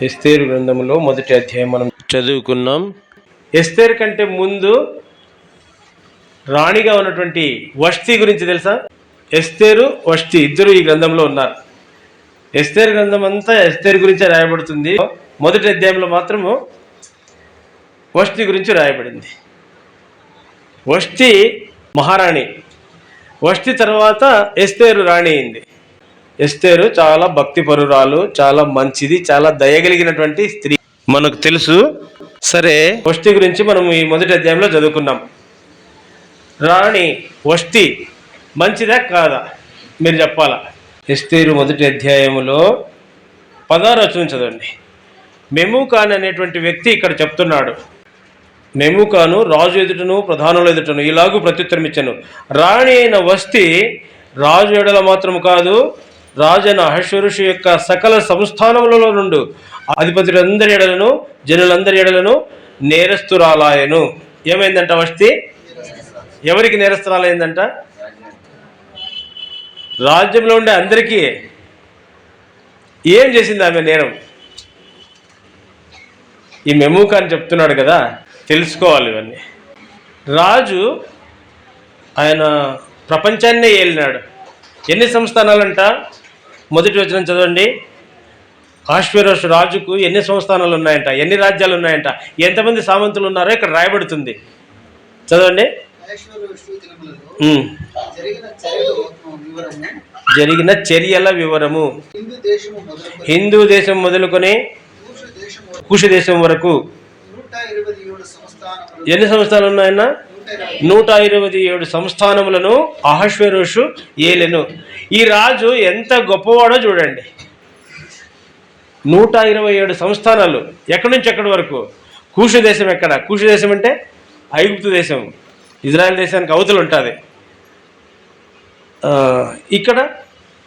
ఎస్తేరు గ్రంథంలో మొదటి అధ్యాయం మనం చదువుకున్నాం. ఎస్తేరు కంటే ముందు రాణిగా ఉన్నటువంటి వష్తి గురించి తెలుసా? ఎస్తేరు, వష్తి ఇద్దరు ఈ గ్రంథంలో ఉన్నారు. ఎస్తేరు గ్రంథం అంతా ఎస్తేరు గురించే రాయబడుతుంది. మొదటి అధ్యాయంలో మాత్రము వష్తి గురించి రాయబడింది. వష్తి మహారాణి. వష్తి తర్వాత ఎస్తేరు రాణి అయింది. ఎస్తేరు చాలా భక్తిపరురాలు, చాలా మంచిది, చాలా దయగలిగినటువంటి స్త్రీ మనకు తెలుసు. సరే, వష్టి గురించి మనం ఈ మొదటి అధ్యాయంలో చదువుకున్నాం. రాణి వష్టి మంచిదా కాదా మీరు చెప్పాలా? ఎస్తేరు మొదటి అధ్యాయంలో 16వ వచనం చదవండి. మెమూకాన్ అనేటువంటి వ్యక్తి ఇక్కడ చెప్తున్నాడు. మెమూకాను రాజు ఎదుటను ప్రధానుల ఎదుటను ఇలాగూ ప్రత్యుత్తరం ఇచ్చాను. రాణి అయిన వష్టి రాజు ఎడల మాత్రము కాదు, రాజైన అహష్వేరోషు యొక్క సకల సంస్థానములలో నుండి అధిపతులందరి ఎడలను జనులందరి ఎడలను నేరస్తురాలాయను. ఏమైందంట వష్టి? ఎవరికి నేరస్తురాలైందంట? రాజ్యంలో ఉండే అందరికీ. ఏం చేసింది ఆమె నేరం? ఈ మెమూకాన్ చెప్తున్నాడు కదా, తెలుసుకోవాలి ఇవన్నీ. రాజు ఆయన ప్రపంచాన్నే ఏలినాడు. ఎన్ని సంస్థానాలంట? మొదటి వచనం చదవండి. అహష్వేరోషు రాజుకు ఎన్ని సంస్థానాలు ఉన్నాయంట, ఎన్ని రాజ్యాలు ఉన్నాయంట, ఎంతమంది సామంతులు ఉన్నారో ఇక్కడ రాయబడుతుంది. చదవండి. జరిగిన చర్యల వివరము హిందూ దేశం మొదలుకొని కుషు దేశం వరకు ఎన్ని సంస్థానాలు ఉన్నాయన్నా? 127 సంస్థానములను అహష్వేరోషు ఏలెను. ఈ రాజు ఎంత గొప్పవాడో చూడండి. 127 సంస్థానాలు. ఎక్కడి నుంచి ఎక్కడి వరకు? కూషు దేశం. ఎక్కడ కూషు దేశం అంటే? ఐగుప్తు దేశం, ఇజ్రాయెల్ దేశానికి అవతలు ఉంటుంది. ఇక్కడ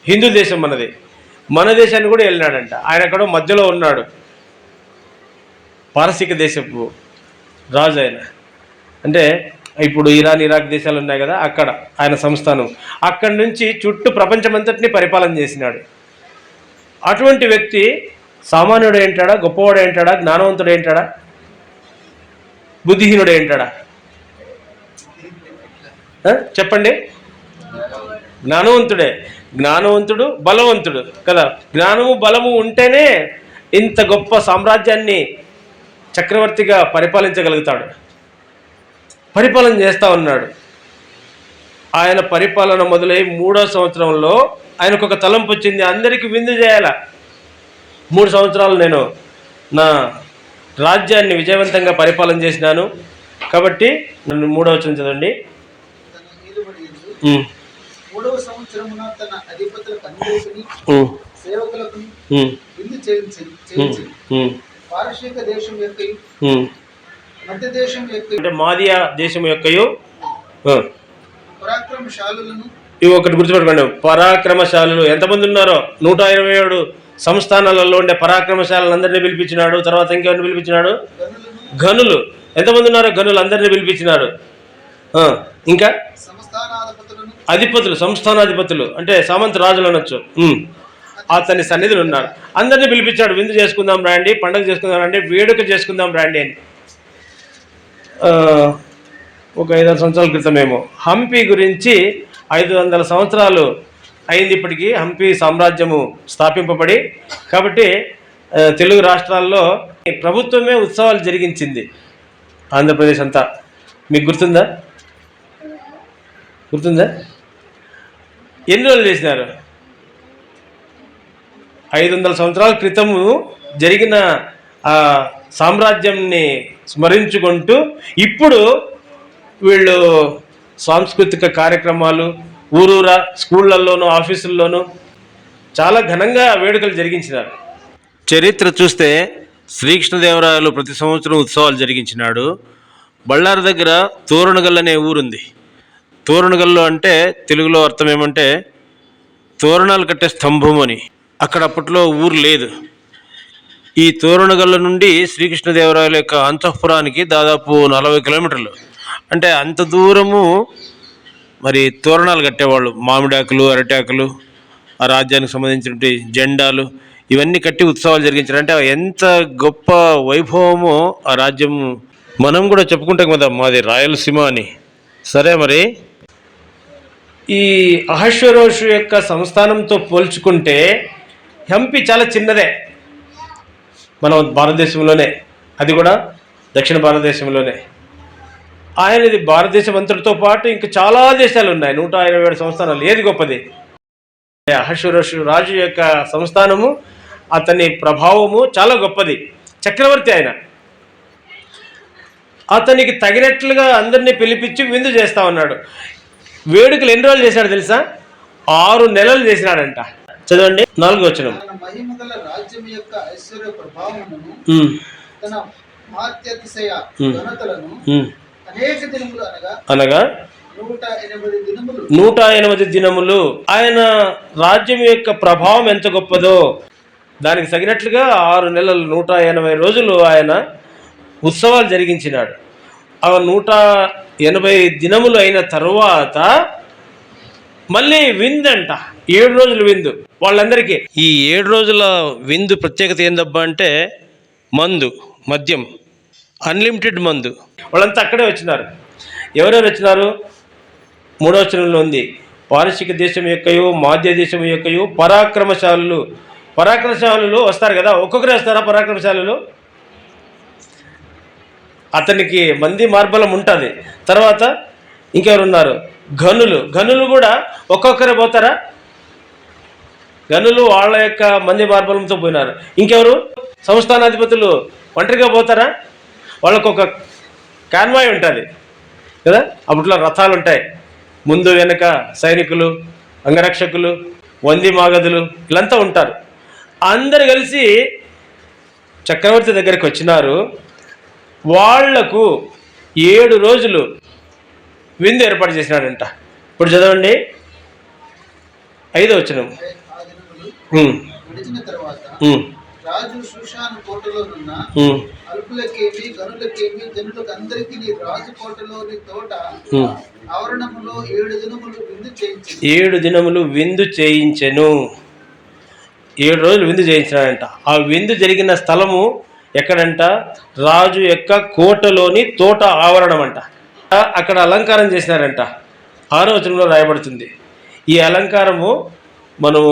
హిందూ దేశం మనది. మన దేశాన్ని కూడా వెళ్ళినాడంట. ఆయన ఎక్కడో మధ్యలో ఉన్నాడు. పారసీక దేశపు రాజు ఆయన. అంటే ఇప్పుడు ఇరాన్, ఇరాక్ దేశాలు ఉన్నాయి కదా, అక్కడ ఆయన సంస్థానం. అక్కడి నుంచి చుట్టూ ప్రపంచమంతటిని పరిపాలన చేసినాడు. అటువంటి వ్యక్తి సామాన్యుడు ఏంటాడా? గొప్పవాడు ఏంటాడా? జ్ఞానవంతుడు ఏంటాడా? బుద్ధిహీనుడు ఏంటాడా? చెప్పండి. జ్ఞానవంతుడే. జ్ఞానవంతుడు, బలవంతుడు కదా. జ్ఞానము బలము ఉంటేనే ఇంత గొప్ప సామ్రాజ్యాన్ని చక్రవర్తిగా పరిపాలించగలుగుతాడు. పరిపాలన చేస్తూ ఉన్నాడు. ఆయన పరిపాలన మొదలై 3వ సంవత్సరంలో ఆయనకు ఒక తలంపు వచ్చింది. అందరికీ విందు చేయాల. 3 సంవత్సరాలు నేను నా రాజ్యాన్ని విజయవంతంగా పరిపాలన చేసినాను కాబట్టి నన్ను 3వ వచనం చదవండి. 3వ సంవత్సరమున తన అధిపతులకందరికీ సేవకులకు విందు చేయించి పారసీక దేశం యొక్కయు మధ్య దేశం యొక్కయు అంటే మాదియా దేశం యొక్కయు పరాక్రమశాలులను. ఇవి ఒకటి గుర్తుపెట్టుకోండి. పరాక్రమశాలులు ఎంతమంది ఉన్నారో? 127 సంస్థానాలలో ఉండే పరాక్రమశాలను అందరినీ పిలిపించినాడు. తర్వాత ఇంకెవరిని పిలిపించినాడు? గనులు. ఎంతమంది ఉన్నారో గనులు అందరినీ పిలిపించినాడు. ఇంకా అధిపతులు, సంస్థానాధిపతులు అంటే సామంత రాజులు అనొచ్చు. అతని సన్నిధులు ఉన్నారు. అందరినీ పిలిపించాడు. విందు చేసుకుందాం రండి, పండుగ చేసుకుందాం రండి, వేడుక చేసుకుందాం రండి అని. ఒక 500 సంవత్సరాల క్రితమేమో హంపి గురించి 500 సంవత్సరాలు అయింది ఇప్పటికీ హంపి సామ్రాజ్యము స్థాపింపబడి. కాబట్టి తెలుగు రాష్ట్రాల్లో ప్రభుత్వమే ఉత్సవాలు జరిగించింది. ఆంధ్రప్రదేశ్ అంతా. మీకు గుర్తుందా? ఎన్ని రోజులు చేసినారు? 500 సంవత్సరాల క్రితము జరిగిన సామ్రాజ్యంని స్మరించుకుంటూ ఇప్పుడు వీళ్ళు సాంస్కృతిక కార్యక్రమాలు ఊరూరా స్కూళ్ళల్లోనూ ఆఫీసుల్లోనూ చాలా ఘనంగా వేడుకలు జరిగించినారు. చరిత్ర చూస్తే శ్రీకృష్ణదేవరాయలు ప్రతి సంవత్సరం ఉత్సవాలు జరిగించినాడు. బళ్ళారి దగ్గర తోరణగల్ అనే ఊరుంది. తోరణగల్లు అంటే తెలుగులో అర్థం ఏమంటే తోరణాలు కట్టే స్తంభం అని. అక్కడ అప్పట్లో ఊరు లేదు. ఈ తోరణగల్లు నుండి శ్రీకృష్ణదేవరాయల యొక్క అంతఃపురానికి దాదాపు 40 కిలోమీటర్లు. అంటే అంత దూరము మరి తోరణాలు కట్టేవాళ్ళు. మామిడాకులు, అరటాకులు, ఆ రాజ్యానికి సంబంధించినటువంటి జెండాలు ఇవన్నీ కట్టి ఉత్సవాలు జరిగించారు. అంటే ఎంత గొప్ప వైభవమో ఆ రాజ్యం. మనం కూడా చెప్పుకుంటాం కదా మాది రాయలసీమ అని. సరే, మరి ఈ అహశ్వరోషు యొక్క సంస్థానంతో పోల్చుకుంటే హంపి చాలా చిన్నదే మన భారతదేశంలోనే, అది కూడా దక్షిణ భారతదేశంలోనే. ఆయనది భారతదేశం అంతటితో పాటు ఇంకా చాలా దేశాలు ఉన్నాయి, 127 సంస్థానాలు. ఏది గొప్పది? అహశ్వరోషు రాజు యొక్క సంస్థానము, అతని ప్రభావము చాలా గొప్పది. చక్రవర్తి ఆయన. అతనికి తగినట్లుగా అందరినీ పిలిపించి విందు చేస్తా ఉన్నాడు. వేడుకలు ఎన్ని రోజులు చేశాడు తెలుసా? 6 నెలలు చేసినాడంట. చదవండి 4వ వచనం. తన మహిమ గల రాజ్యం యొక్క ఐశ్వర్య ప్రభావమును, తన మాత్యతిశయ ఘనతలను అనేక దినములు అనగా 180 దినములు 180 దినములు ఆయన రాజ్యం యొక్క ప్రభావం ఎంత గొప్పదో దానికి తగినట్లుగా 6 నెలలు 180 రోజులు ఆయన ఉత్సవాలు జరిగించినాడు. ఆ 180 దినములు అయిన తరువాత మళ్ళీ విందంట. 7 రోజులు విందు వాళ్ళందరికీ. ఈ 7 రోజుల విందు ప్రత్యేకత ఏందబ్బా అంటే మద్యం, అన్లిమిటెడ్ మందు. వాళ్ళంతా అక్కడే వచ్చినారు. ఎవరెవరు వచ్చినారు? 3వ వచనంలో ఉంది, పారసిక దేశం యొక్కయు మాధ్య దేశం యొక్కయు పరాక్రమశాలులు. పరాక్రమశాలులు వస్తారు కదా, ఒక్కొక్కరే వస్తారా పరాక్రమశాలులు? అతనికి మంది మార్బలం ఉంటుంది. తర్వాత ఇంకెవరున్నారు? గనులు కూడా ఒక్కొక్కరే పోతారా? గనులు వాళ్ళ యొక్క మంది మార్బలంతో పోయినారు. ఇంకెవరు? సంస్థానాధిపతులు ఒంటరిగా పోతారా? వాళ్ళకు ఒక కాన్వాయ్ ఉంటుంది కదా, అప్పట్లో రథాలు ఉంటాయి. ముందు వెనక సైనికులు, అంగరక్షకులు, వంది మాగదులు వీళ్ళంతా ఉంటారు. అందరు కలిసి చక్రవర్తి దగ్గరికి వచ్చినారు. వాళ్లకు 7 రోజులు విందు ఏర్పాటు చేసినాడంట. ఇప్పుడు చదవండి 5వ వచనం. ఆ దినములు గడిచిన తర్వాత రాజు షూషాను కోటలోనున్న అల్పులకేమి గనులకేమి జనులకు అందరికీ రాజు కోటలోని తోట ఆవరణములో 7 దినములు విందు చేయించెను. 7 దినములు విందు చేయించెను. 7 రోజులు విందు చేయించినాడంట. ఆ విందు జరిగిన స్థలము ఎక్కడంట? రాజు యొక్క కోటలోని తోట ఆవరణం అంట. అక్కడ అలంకారం చేసినారంట. 6వ వచనంలో రాయబడుతుంది. ఈ అలంకారము మనము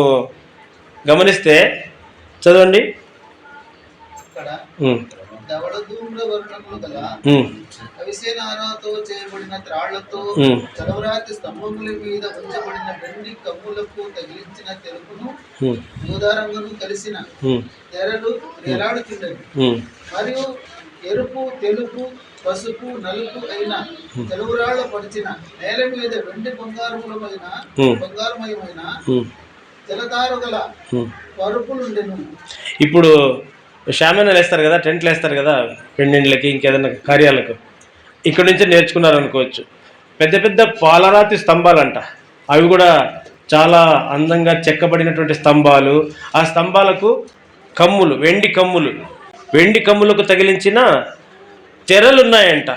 గమనిస్తే చదవండి. అక్కడ ధవళ ధూమ్ర వర్ణములు గల అవిసేనారాతో చేయబడిన త్రాళ్లతో చలవరాతి స్తంభముల మీద ఉంచబడిన వెండి కమ్ములకు తగిలించిన తెలుపును ఊదారంగును కలిసిన తెరలు వేలాడుచుండెను. మరియు ఎరుపు, తెలుపు, పసుపు, నలుపు అయిన తెలుగురాళ్ల పరిచిన నేల మీద వెండి బంగారమయమైన జలధారు గల పరుపులుండెను. ఇప్పుడు షామీనాలు వేస్తారు కదా, టెంట్లు వేస్తారు కదా పెండిండ్లకి, ఇంకేదైనా కార్యాలకు. ఇక్కడ నుంచి నేర్చుకున్నారు అనుకోవచ్చు. పెద్ద పెద్ద పాలరాతి స్తంభాలంట. అవి కూడా చాలా అందంగా చెక్కబడినటువంటి స్తంభాలు. ఆ స్తంభాలకు కమ్ములు, వెండి కమ్ములకు తగిలించిన తెరలు ఉన్నాయంట.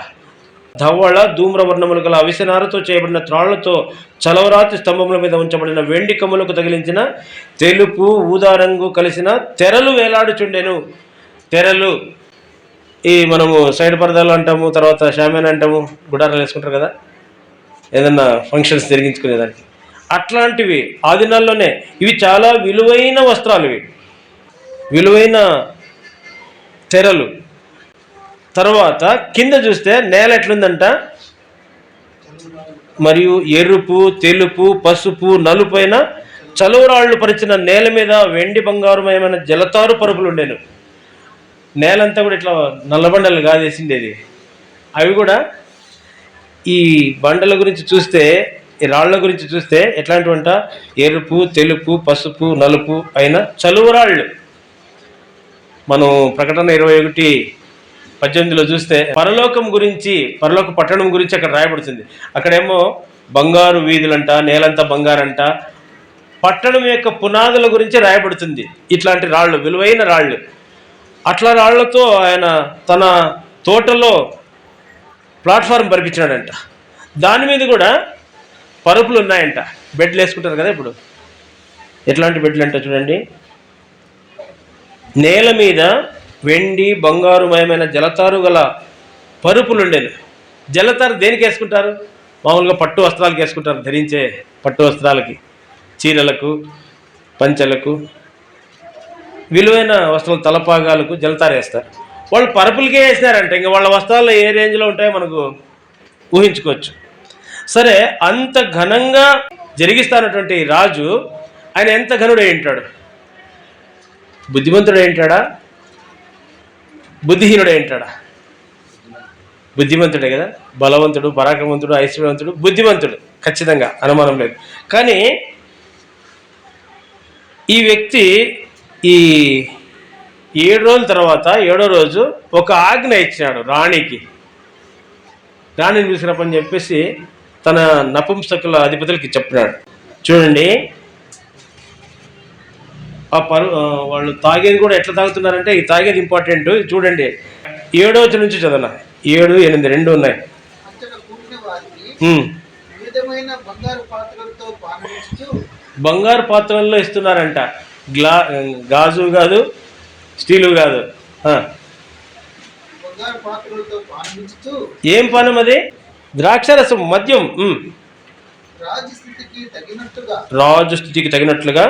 ధవళ ధూమ్రవర్ణములు గల అవిసెనారతో చేయబడిన త్రాళ్లతో చలవరాతి స్తంభముల మీద ఉంచబడిన వెండి కమ్ములకు తగిలించిన తెలుపు, ఊదారంగు కలిసిన తెరలు వేలాడుచుండెను. తెరలు ఈ మనము సైడ్ పరదాలు అంటాము, తర్వాత షామీనా అంటాము, గుడారాలు వేసుకుంటారు కదా ఏదన్నా ఫంక్షన్స్ జరిగించుకునేదానికి. అట్లాంటివి ఆ దినాల్లోనే. ఇవి చాలా విలువైన వస్త్రాలు, ఇవి విలువైన తెరలు. తర్వాత కింద చూస్తే నేల ఎట్లుందంట? మరియు ఎరుపు, తెలుపు, పసుపు, నలుపైన చలువరాళ్ళు పరిచిన నేల మీద వెండి బంగారమయమైన జలతారు పరుపులు ఉండేను. నేలంతా కూడా ఇట్లా నల్లబండలు కాదేసిండేది. అవి కూడా ఈ బండల గురించి చూస్తే, ఈ రాళ్ల గురించి చూస్తే ఎట్లాంటివంట? ఎరుపు, తెలుపు, పసుపు, నలుపు అయిన చలువరాళ్ళు. మనం ప్రకటన 21:18 చూస్తే పరలోకం గురించి, పరలోక పట్టణం గురించి అక్కడ రాయబడుతుంది. అక్కడేమో బంగారు వీధులంట, నేలంతా బంగారంట. పట్టణం యొక్క పునాదుల గురించి రాయబడుతుంది. ఇట్లాంటి రాళ్ళు, విలువైన రాళ్ళు. అట్లా రాళ్లతో ఆయన తన తోటలో ప్లాట్ఫారం పరిపించినాడంట. దాని మీద కూడా పరుపులు ఉన్నాయంట. బెడ్లు వేసుకుంటారు కదా ఇప్పుడు. ఎట్లాంటి బెడ్లు అంటే చూడండి, నేల మీద వెండి బంగారుమయమైన జలతారు గల పరుపులుండేను. జలతారు దేనికి వేసుకుంటారు? మామూలుగా పట్టు వస్త్రాలకు వేసుకుంటారు, ధరించే పట్టు వస్త్రాలకి, చీరలకు, పంచెలకు, విలువైన వస్త్రాలు తలపాగాలకు జలతారు వేస్తారు. వాళ్ళు పరుపులకే వేసినారంటే ఇంకా వాళ్ళ వస్త్రాలు ఏ రేంజ్లో ఉంటాయో మనకు ఊహించుకోవచ్చు. సరే, అంత ఘనంగా జరిగిస్తున్నటువంటి రాజు ఆయన ఎంత ఘనుడై ఉంటాడు? బుద్ధిమంతుడై ఉంటాడా? బుద్ధిహీనుడై ఉంటాడా? బుద్ధిమంతుడే కదా. బలవంతుడు, పరాక్రమవంతుడు, ఐశ్వర్యవంతుడు, బుద్ధిమంతుడు, ఖచ్చితంగా అనుమానం లేదు. కానీ ఈ వ్యక్తి ఈ 7 రోజుల తర్వాత 7వ రోజు ఒక ఆజ్ఞ ఇచ్చినాడు రాణికి. రాణిని పిలిచినప్పని చెప్పేసి తన నపుంసకుల అధిపతులకి చెప్పినాడు. చూడండి, వాళ్ళు తాగేది కూడా ఎట్లా తాగుతున్నారంటే, ఈ తాగేది ఇంపార్టెంట్. చూడండి, 7వ వచనం నుంచి చదవనా, 7, 8 2 ఉన్నాయి. బంగారు పాత్రల్లో ఇస్తున్నారంట. గాజు కాదు, స్టీలు కాదు. ఏం పానం అది? ద్రాక్షరసం, మద్యం. రాజు స్థితికి తగినట్లుగా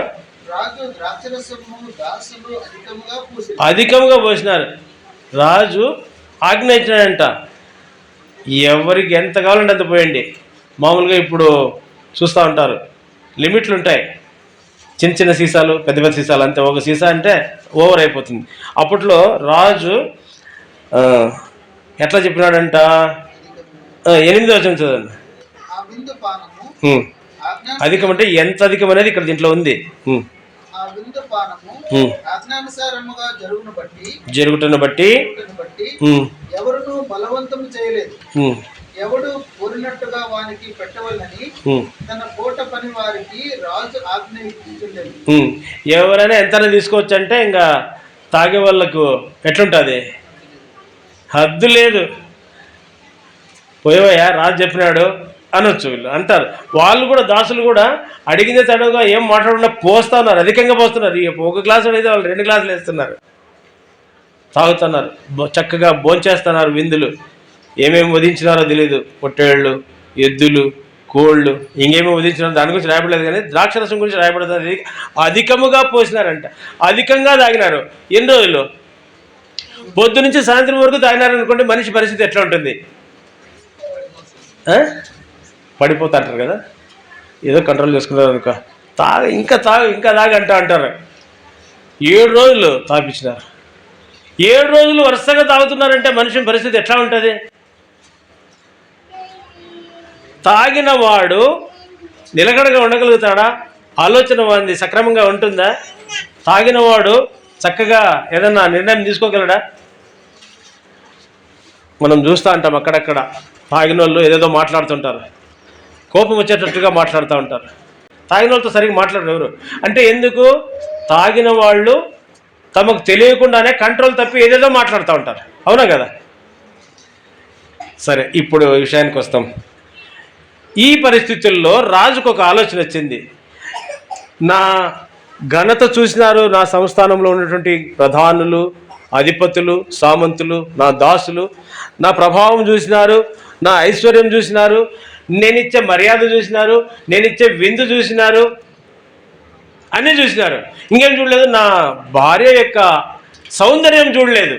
అధికంగా పోసినారు. రాజు ఆజ్ఞ ఇచ్చినాడంట, ఎవరికి ఎంత కావాలంటే అంత పోయండి. మామూలుగా ఇప్పుడు చూస్తూ ఉంటారు, లిమిట్లు ఉంటాయి. చిన్న చిన్న సీసాలు, పెద్ద పెద్ద సీసాలు, అంతే. ఒక సీసా అంటే ఓవర్ అయిపోతుంది. అప్పట్లో రాజు ఎట్లా చెప్పినాడంట, 8వ వచనం చదవండి. అధికం అంటే ఎంత అధికం అనేది ఇక్కడ దీంట్లో ఉంది. జరుగుటను బట్టి ఎవరును బలవంతం చేయలేదు, ఎవడు కోరినట్టుగా వానికి పెట్టవలని తన కోట పని వారికి రాజు ఆజ్ఞ ఇచ్చిండెను. ఎవరైనా ఎంత తీసుకోవచ్చు అంటే ఇంకా తాగే వాళ్ళకు ఎట్లుంటుంది, హద్దు లేదు. పోయేవయ్యా, రాజు చెప్పినాడు అనొచ్చు వీళ్ళు అంటారు. వాళ్ళు కూడా, దాసులు కూడా అడిగిందే తడవుగా ఏం మాట్లాడకుండా పోస్తా ఉన్నారు, అధికంగా పోస్తున్నారు. ఒక గ్లాసు అయితే వాళ్ళు 2 గ్లాసులు వేస్తున్నారు, తాగుతున్నారు, చక్కగా భోంచేస్తున్నారు. విందులు ఏమేమి వధించినారో తెలియదు, పొట్టేళ్ళు, ఎద్దులు, కోళ్ళు, ఇంకేమేమి వధించినారో దాని గురించి రాయబడలేదు. కానీ ద్రాక్షరసం గురించి రాయబడుతుంది. అధికముగా పోసినారంట, అధికంగా తాగినారు. ఎన్ని రోజులు? పొద్దు నుంచి సాయంత్రం వరకు తాగినారనుకోండి, మనిషి పరిస్థితి ఎట్లా ఉంటుంది? పడిపోతాంటారు కదా. ఏదో కంట్రోల్ చేసుకున్నారు అనుకో, ఇంకా తాగి అంటారు. 7 రోజులు తాపించినారు. 7 రోజులు వరుసగా తాగుతున్నారంటే మనిషి పరిస్థితి ఎట్లా ఉంటుంది? తాగిన వాడు నిలకడగా ఉండగలుగుతాడా? ఆలోచన వాడిది సక్రమంగా ఉంటుందా? తాగిన వాడు చక్కగా ఏదన్నా నిర్ణయం తీసుకోగలడా? మనం చూస్తూ ఉంటాం అక్కడక్కడ తాగిన వాళ్ళు ఏదేదో మాట్లాడుతుంటారు, కోపం వచ్చేటట్టుగా మాట్లాడుతూ ఉంటారు. తాగిన వాళ్ళతో సరిగ్గా మాట్లాడరు ఎవరు. అంటే ఎందుకు? తాగిన వాళ్ళు తమకు తెలియకుండానే కంట్రోల్ తప్పి ఏదేదో మాట్లాడుతూ ఉంటారు. అవునా కదా? సరే, ఇప్పుడు విషయానికి వస్తాం. ఈ పరిస్థితుల్లో రాజుకు ఒక ఆలోచన వచ్చింది. నా ఘనత చూసినారు నా సంస్థానంలో ఉన్నటువంటి ప్రధానులు, అధిపతులు, సామంతులు, నా దాసులు. నా ప్రభావం చూసినారు, నా ఐశ్వర్యం చూసినారు, నేనిచ్చే మర్యాద చూసినారు, నేనిచ్చే విందు చూసినారు, అన్నీ చూసినారు. ఇంకేం చూడలేదు? నా భార్య యొక్క సౌందర్యం చూడలేదు,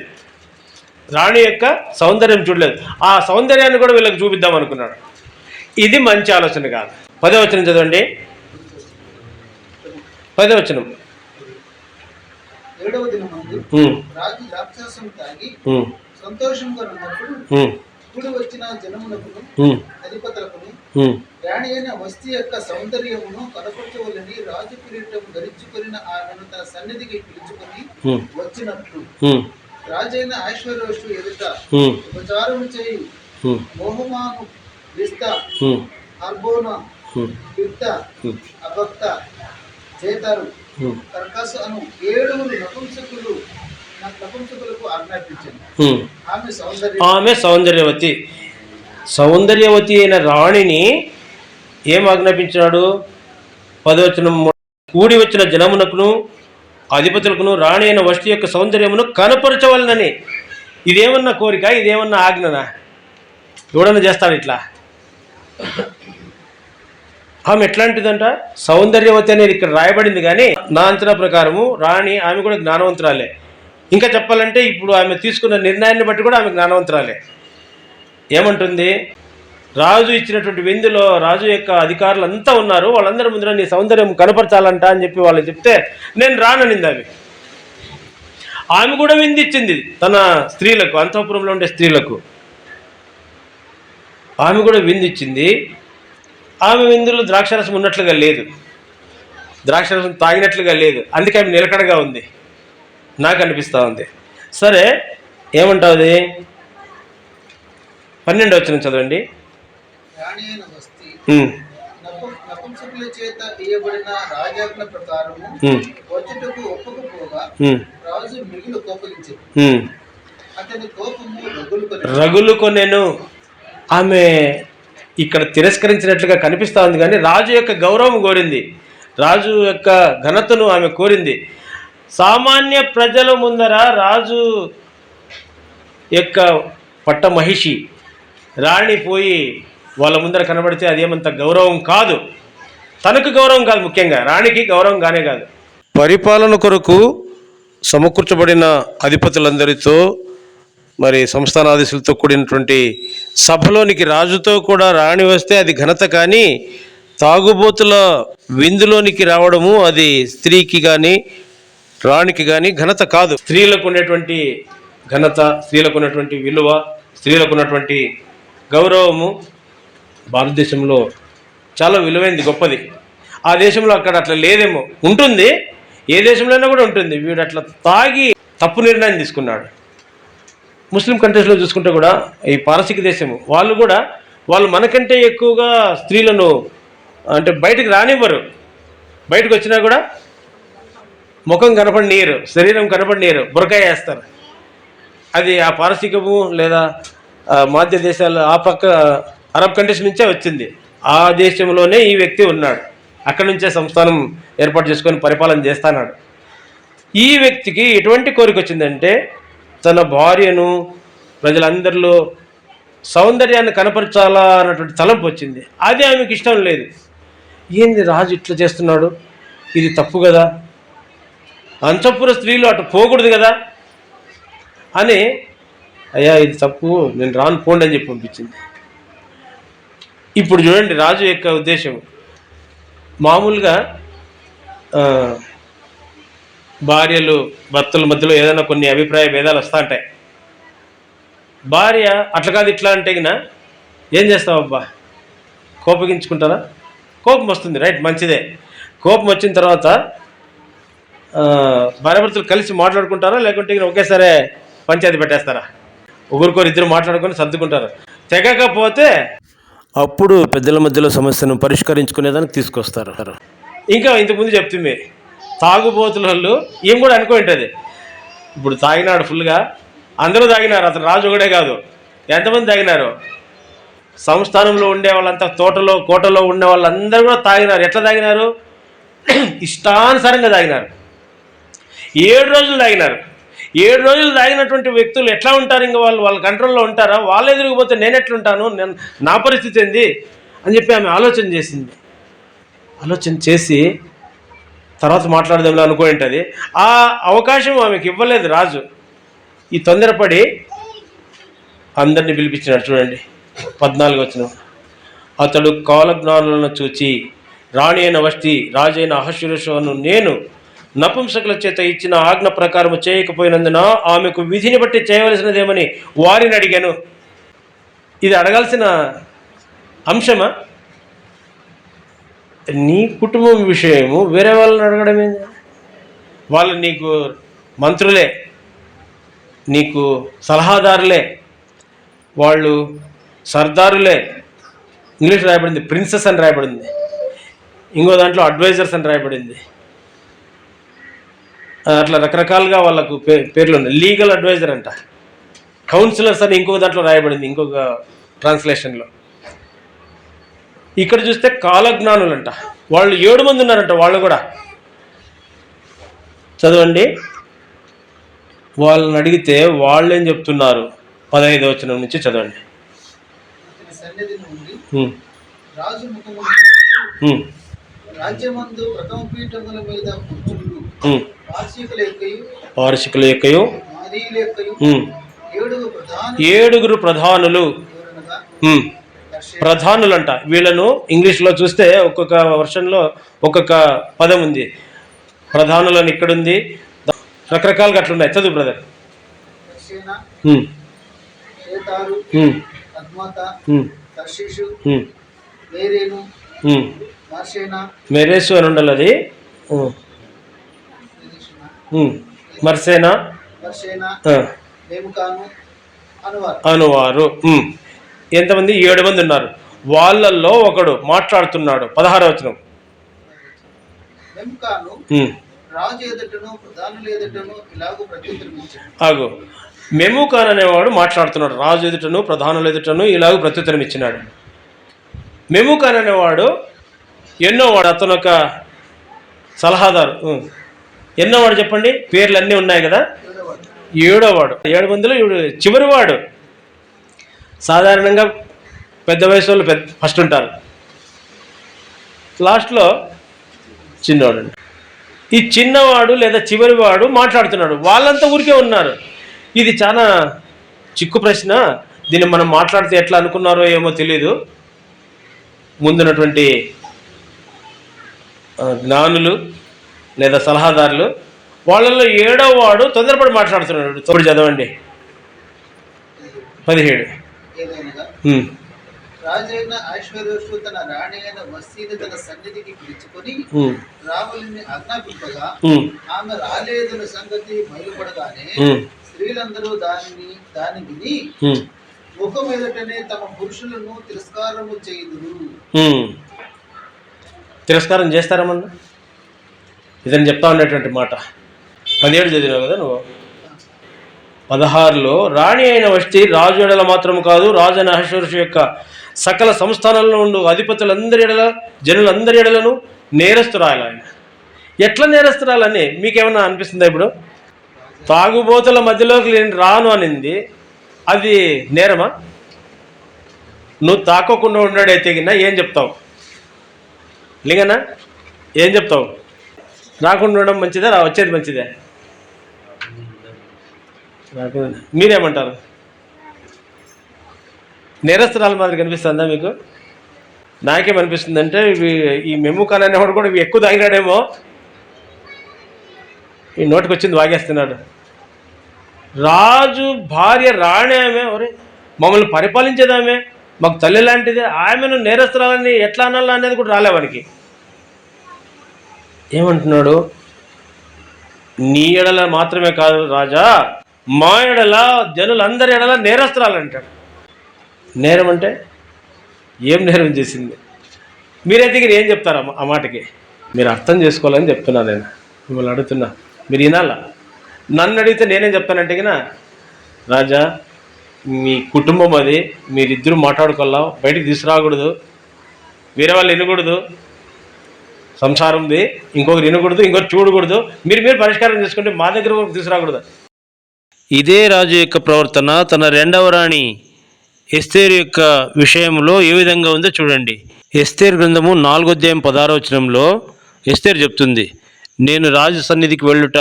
రాణి యొక్క సౌందర్యం చూడలేదు. ఆ సౌందర్యాన్ని కూడా వీళ్ళకి చూపిద్దాం అనుకున్నాడు. ఇది మంచి ఆలోచన కాదు. 10వ వచనం చదవండి. 10వ వచనం. 7వ దినమందు రాజు ద్రాక్షారసం తాగి సంతోషంగా ఉన్నప్పుడు కూడి వచ్చిన జనమునకును అధిపతులకును రాణి అయిన వస్తీ యొక్క సౌందర్యమును కనపరచవలని రాజు కిరీటం ధరించుకుని ఆమెను తన సన్నిధికి పిలుచుకొని వచ్చినట్లు రాజైన ఐశ్వర్యవస్తు ఎదుట ఉపచారము చేయి మోహమాను విస్త అర్బోన విత్త అభక్త చేతారు కర్కస్ అను 7 నపుంసకులకు ఆజ్ఞాపించింది. ఆమె సౌందర్యవతి అయిన రాణిని ఏం ఆజ్ఞాపించాడు? 10వ వచనం. కూడి వచ్చిన జనమునకును అధిపతులకును రాణి అయిన వష్టి యొక్క సౌందర్యమును కనపరచవలనని. ఇదేమన్నా కోరిక, ఇదేమన్నా ఆజ్ఞనా? ఎవడన్నా చేస్తాడు ఇట్లా? ఆమె ఎట్లాంటిదంట? సౌందర్యవతి అనేది ఇక్కడ రాయబడింది, కానీ నా అంచనా ప్రకారము రాణి ఆమె కూడా జ్ఞానవంతురాలే. ఇంకా చెప్పాలంటే ఇప్పుడు ఆమె తీసుకున్న నిర్ణయాన్ని బట్టి కూడా ఆమె జ్ఞానవంతురాలే. ఏమంటుంది? రాజు ఇచ్చినటువంటి విందులో రాజు యొక్క అధికారులు అంతా ఉన్నారు, వాళ్ళందరి ముందర నీ సౌందర్యం కనపరచాలంట అని చెప్పి వాళ్ళు చెప్తే నేను రాననింది ఆమె. ఆమె కూడా విందు ఇచ్చింది తన స్త్రీలకు, అంతఃపురంలో ఉండే స్త్రీలకు. ఆమె కూడా విందు ఇచ్చింది. ఆమె విందులో ద్రాక్షరసం ఉన్నట్లుగా లేదు, ద్రాక్షరసం తాగినట్లుగా లేదు. అందుకే ఆమె నిలకడగా ఉంది, నాకు అనిపిస్తూ ఉంది. సరే, ఏమంటుంది? 12వ వచనం చదవండి. రాణి అయిన వస్తి నపుంసకుల చేత ఇయ్యబడిన రాజాజ్ఞ ప్రకారము వచ్చుటకు ఒప్పకపోగా రాజు మిగులు కోపగించింది. అతని కోపము రగులుకొనెను. ఆమె ఇక్కడ తిరస్కరించినట్లుగా కనిపిస్తూ ఉంది, కానీ రాజు యొక్క గౌరవం కోరింది, రాజు యొక్క ఘనతను ఆమె కోరింది. సామాన్య ప్రజల ముందర రాజు యొక్క పట్ట మహిషి రాణి పోయి వాళ్ళ ముందర కనబడితే అదేమంత గౌరవం కాదు, తనకు గౌరవం కాదు, ముఖ్యంగా రాణికి గౌరవం కానే కాదు. పరిపాలన కొరకు సమకూర్చబడిన అధిపతులందరితో మరి సంస్థానాధీశులతో కూడినటువంటి సభలోనికి రాజుతో కూడా రాణి వస్తే అది ఘనత, కానీ తాగుబోతుల విందులోనికి రావడము అది స్త్రీకి కానీ రాణికి కానీ ఘనత కాదు. స్త్రీలకు ఉన్నటువంటి ఘనత, స్త్రీలకు ఉన్నటువంటి విలువ, స్త్రీలకు ఉన్నటువంటి గౌరవము భారతదేశంలో చాలా విలువైంది, గొప్పది. ఆ దేశంలో అక్కడ అట్లా లేదేమో, ఉంటుంది, ఏ దేశంలోనే కూడా ఉంటుంది. వీడు అట్లా తాగి తప్పు నిర్ణయం తీసుకున్నాడు. ముస్లిం కంట్రీస్లో చూసుకుంటే కూడా, ఈ పారసీక దేశము వాళ్ళు మనకంటే ఎక్కువగా స్త్రీలను అంటే బయటకు రానివ్వరు. బయటకు వచ్చినా కూడా ముఖం కనపడనీయరు, శరీరం కనపడనీయరు, బురకాయ వేస్తారు. అది ఆ పారసీకము లేదా మధ్య దేశాలు ఆ పక్క అరబ్ కంట్రీస్ నుంచే వచ్చింది. ఆ దేశంలోనే ఈ వ్యక్తి ఉన్నాడు, అక్కడి నుంచే సంస్థానం ఏర్పాటు చేసుకొని పరిపాలన చేస్తున్నాడు. ఈ వ్యక్తికి ఎటువంటి కోరిక వచ్చిందంటే తన భార్యను ప్రజలందరిలో సౌందర్యాన్ని కనపరచాలా అన్నటువంటి తలంపు వచ్చింది. అది ఆమెకు ఇష్టం లేదు. ఏంది రాజు ఇట్లా చేస్తున్నాడు, ఇది తప్పు కదా, అంతఃపుర స్త్రీలు అటు పోకూడదు కదా అని, అయ్యా ఇది తప్పు, నేను రాను పోండి అని చెప్పి పంపించింది. ఇప్పుడు చూడండి రాజు యొక్క ఉద్దేశం. మామూలుగా భార్యలు భర్తల మధ్యలో ఏదైనా కొన్ని అభిప్రాయ భేదాలు వస్తూ ఉంటాయి. భార్య అట్లా కాదు ఇట్లా అంటే గిన ఏం చేస్తావు అబ్బా, కోపగించుకుంటారా? కోపం వస్తుంది, రైట్, మంచిదే. కోపం వచ్చిన తర్వాత భార్యాభర్తలు కలిసి మాట్లాడుకుంటారా, లేకుంటే ఒకేసారి పంచాయతీ పెట్టేస్తారా? ఇద్దరు మాట్లాడుకొని సర్దుకుంటారు. తెగకపోతే అప్పుడు పెద్దల మధ్యలో సమస్యను పరిష్కరించుకునేదానికి తీసుకొస్తారు. ఇంకా ఇంతకుముందు చెప్తుంది, తాగుబోతుల వాళ్ళు ఏం కూడా అనుకుంటుంది. ఇప్పుడు తాగినాడు ఫుల్గా, అందరూ తాగినారు, అతను రాజు ఒకడే కాదు, ఎంతమంది తాగినారు? సంస్థానంలో ఉండే వాళ్ళంతా, కోటలో ఉండే వాళ్ళందరూ కూడా తాగినారు. ఎట్లా తాగినారు? ఇష్టానుసారంగా తాగినారు. 7 రోజులు తాగినారు. 7 రోజులు తాగినటువంటి వ్యక్తులు ఎట్లా ఉంటారు? ఇంకా వాళ్ళ కంట్రోల్లో ఉంటారా? వాళ్ళు ఎదురుకుపోతే నేను ఎట్లుంటాను, నా పరిస్థితి ఏంది అని చెప్పి ఆమె ఆలోచన చేసింది. ఆలోచన చేసి తర్వాత మాట్లాడదాంలో అనుకుంటుంది. ఆ అవకాశం ఆమెకి ఇవ్వలేదు రాజు. ఈ తొందరపడి అందరినీ పిలిపించినాడు. చూడండి 14వ వచనం. అతడు కాలజ్ఞానులను చూచి రాణి అయిన వష్టి రాజైన అహశ్వరోషును నేను నపుంసకుల చేత ఇచ్చిన ఆజ్ఞ ప్రకారం చేయకపోయినందున ఆమెకు విధిని బట్టి చేయవలసినదేమని వారిని అడిగాను. ఇది అడగాల్సిన అంశమా? నీ కుటుంబం విషయము వేరే వాళ్ళని అడగడం ఏంది? వాళ్ళు నీకు మంత్రులే, నీకు సలహాదారులే, వాళ్ళు సర్దారులే. ఇంగ్లీష్ రాయబడింది ప్రిన్సెస్ అని రాయబడింది, ఇంకో దాంట్లో అడ్వైజర్స్ అని రాయబడింది. అట్లా రకరకాలుగా వాళ్ళకు పేర్లు ఉన్నాయి. లీగల్ అడ్వైజర్ అంట, కౌన్సిలర్స్ అని ఇంకొక దాంట్లో రాయబడింది, ఇంకొక ట్రాన్స్లేషన్లో. ఇక్కడ చూస్తే కాలజ్ఞానులు అంట, వాళ్ళు 7 మంది ఉన్నారంట. వాళ్ళు కూడా చదవండి. వాళ్ళని అడిగితే వాళ్ళు ఏం చెప్తున్నారు? 15వ వచనం నుంచి చదవండి. అతని సన్నిధి నుండి ఉమ్, రాజు ముఖము ఉమ్, రాజ్యమందు ప్రథమ పీఠముల మీద కూర్చుండు ఉమ్. వార్షికుల యొక్కయు మాదీయుల యొక్కయు ఉమ్, 7 ప్రధానులు. ఎవరనగా ఉమ్, దర్శన ప్రధానులంట. వీళ్ళను ఇంగ్లీష్లో చూస్తే ఒక్కొక్క వర్షన్లో ఒక్కొక్క పదం ఉంది. ప్రధానులని ఇక్కడుంది, రకరకాలుగా అట్లున్నాయి. చదువు బ్రదర్. దర్శన ఉమ్, షేతారు ఉమ్, అద్మాత ఉమ్, తర్షీషు ఉమ్, మేరేను ఉమ్. మార్షేనా మెరేసు అని ఉండాలి అది. ఉమ్, ఉమ్. మర్సేనా వర్షేనా ఆ, మేముకాను అనువారు. అనువారు. ఉమ్. ఎంతమంది? 7 మంది ఉన్నారు. వాళ్ళల్లో ఒకడు మాట్లాడుతున్నాడు. 16వ వచనం. మేముకాను ఉమ్. రాజు ఎదుటను ప్రధానుల ఎదుటను ఇలాగూ ప్రత్యుత్తరమిచ్చాడు. ఆగు. మెమూకాన్ అనేవాడు మాట్లాడుతున్నాడు. రాజు ఎదుటను ప్రధానుల ఎదుటను ఇలాగ ప్రత్యుత్తరం ఇచ్చినాడు. మెమూకాన్ అనేవాడు ఎన్నోవాడు? అతను ఒక సలహాదారు. ఎన్నోవాడు చెప్పండి. పేర్లు అన్నీ ఉన్నాయి కదా. 7వ వాడు. 7 మందిలో చివరివాడు. సాధారణంగా పెద్ద వయసు వాళ్ళు ఫస్ట్ ఉంటారు, లాస్ట్లో చిన్నవాడు. ఈ చిన్నవాడు లేదా చివరివాడు మాట్లాడుతున్నాడు. వాళ్ళంతా ఊరికే ఉన్నారు. ఇది చాలా చిక్కు ప్రశ్న. దీన్ని మనం మాట్లాడితే ఎట్లా అనుకున్నారో ఏమో తెలీదు. ముందున్నటువంటి జ్ఞానులు లేదా సలహాదారులు, వాళ్ళల్లో 7వ వాడు తొందరపడి మాట్లాడుతున్నాడు. తోడు చదవండి. 17. ఏదైనగా ఉమ్, రాజైన ఐశ్వర్యోషు తన రాణి అయిన వస్తీని తన సన్నిధికి పిలుచుకొని ఉమ్, రాములని ఆజ్ఞాపింపగా ఉమ్, ఆమె రాలేదన్న సంగతి బయలుపడగానే ఉమ్, స్త్రీలందరూ దాని విని ఉమ్, ముఖం ఎదుటనే తమ పురుషులను తిరస్కారము చేయుదురు. ఉమ్. తిరస్కారం చేస్తారమన్నా? ఇదని చెప్తా ఉండేటువంటి మాట. 17 చదివినావు కదా నువ్వు. 16లో రాణి అయిన వష్టి రాజు ఎడల మాత్రం కాదు, రాజు అయిన అహష్వేరోషు యొక్క సకల సంస్థానాల్లో ఉండు అధిపతులందరి ఎడల, జనులందరి ఎడలను నేరస్తురాలు. ఆయన ఎట్లా నేరస్తురాలని మీకేమన్నా అనిపిస్తుందా? ఇప్పుడు తాగుబోతుల మధ్యలోకి నేను రాను అనింది, అది నేరమా? నువ్వు తాకోకుండా ఉన్నాడైతే గిన్నా ఏం చెప్తావు? లింగనా ఏం చెప్తావు? రాకుండా ఉండడం మంచిదా, వచ్చేది మంచిదే? మీరేమంటారు? నేరస్తురాల మాదిరి కనిపిస్తుందా మీకు? నాకేమనిపిస్తుంది అంటే ఈ మెమూకాన్ అనేవాడు కూడా ఇవి ఎక్కువ తాగినాడేమో, ఈ నోటికి వచ్చింది వాగేస్తున్నాడు. రాజు భార్య రాణి ఆమె, ఒరే మమ్మల్ని పరిపాలించేదామె, మాకు తల్లి లాంటిదే, ఆమెను నేరస్తురాలని ఎట్లా అనాలా అనేది కూడా రాలే వానికి. ఏమంటున్నాడు? నీ ఎడల మాత్రమే కాదు రాజా, మా ఎడల, జనులందరి ఎడల నేరస్తురాలంటాడు. నేరం అంటే ఏం నేరం చేసింది? మీరైతే ఏం చెప్తారు ఆ మాటకి? మీరు అర్థం చేసుకోవాలని చెప్తున్నా. నేను మిమ్మల్ని అడుగుతున్నా, మీరు వినాలా? నన్ను అడిగితే నేనేం చెప్తానంటే గినా, రాజా మీ కుటుంబం అది, మీరిద్దరూ మాట్లాడుకోవాలా, బయటికి తీసుకురాకూడదు, వేరే వాళ్ళు వినకూడదు, సంసారంది ఇంకొకరు వినకూడదు, ఇంకొకరు చూడకూడదు, మీరు పరిష్కారం చేసుకుంటే మా దగ్గర వరకు తీసుకురాకూడదు. ఇదే రాజు యొక్క ప్రవర్తన తన 2వ రాణి ఎస్తేరు యొక్క విషయంలో ఏ విధంగా ఉందో చూడండి. ఎస్తేరు గ్రంథము 4వ అధ్యాయం 16వ వచనంలో ఎస్తేరు చెప్తుంది, నేను రాజు సన్నిధికి వెళ్ళుట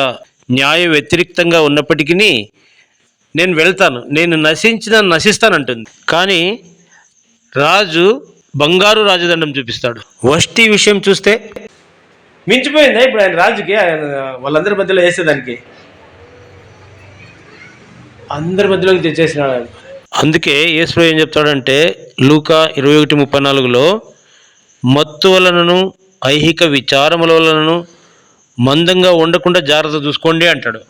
న్యాయ వ్యతిరేక్తంగా ఉన్నప్పటికీ నేను వెళ్తాను, నేను నశిస్తానంటుంది. కానీ రాజు బంగారు రాజదండం చూపిస్తాడు. వష్టి విషయం చూస్తే మించిపోయిందా ఇప్పుడు ఆయన రాజుకి? వాళ్ళందరి మధ్యలో వేసేదానికి అందరి మధ్యలోకి తెచ్చేసినాడు ఆయన. అందుకే యేసు ఏం చెప్తాడంటే లూకా 21:34లో, మత్తు వలనను ఐహిక విచారముల వలనను మందంగా ఉండకుండా జాగ్రత్త చూసుకోండి అంటాడు.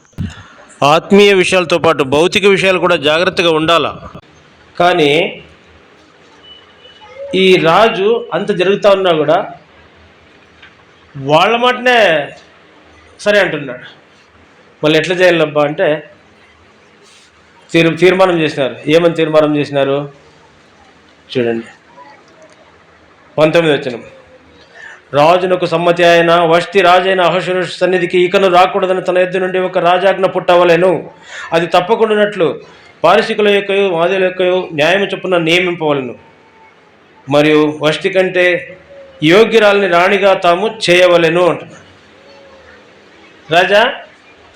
ఆత్మీయ విషయాలతో పాటు భౌతిక విషయాలు కూడా జాగ్రత్తగా ఉండాలా. కానీ ఈ రాజు అంత జరుగుతూ ఉన్నా కూడా వాళ్ళ మాటనే సరే అంటున్నాడు. మళ్ళీ ఎట్లా చేయాలబ్బా అంటే తీర్మానం చేసినారు. ఏమని తీర్మానం చేసినారు చూడండి. 19వ వచనం, రాజునకు సమ్మతి అయిన వష్టి రాజైన అహష్వేరోషు సన్నిధికి ఇకను రాకూడదని తన ఎద్దు నుండి ఒక రాజాజ్ఞ పుట్టవలెను. అది తప్పకుండానట్లు పారసీకుల యొక్కయు మాదేల యొక్కయు న్యాయము చొప్పున నియమింపవలను. మరియు వష్టి కంటే యోగ్యురాల్ని రాణిగా తాము చేయవలెను అంటున్నారు. రాజా,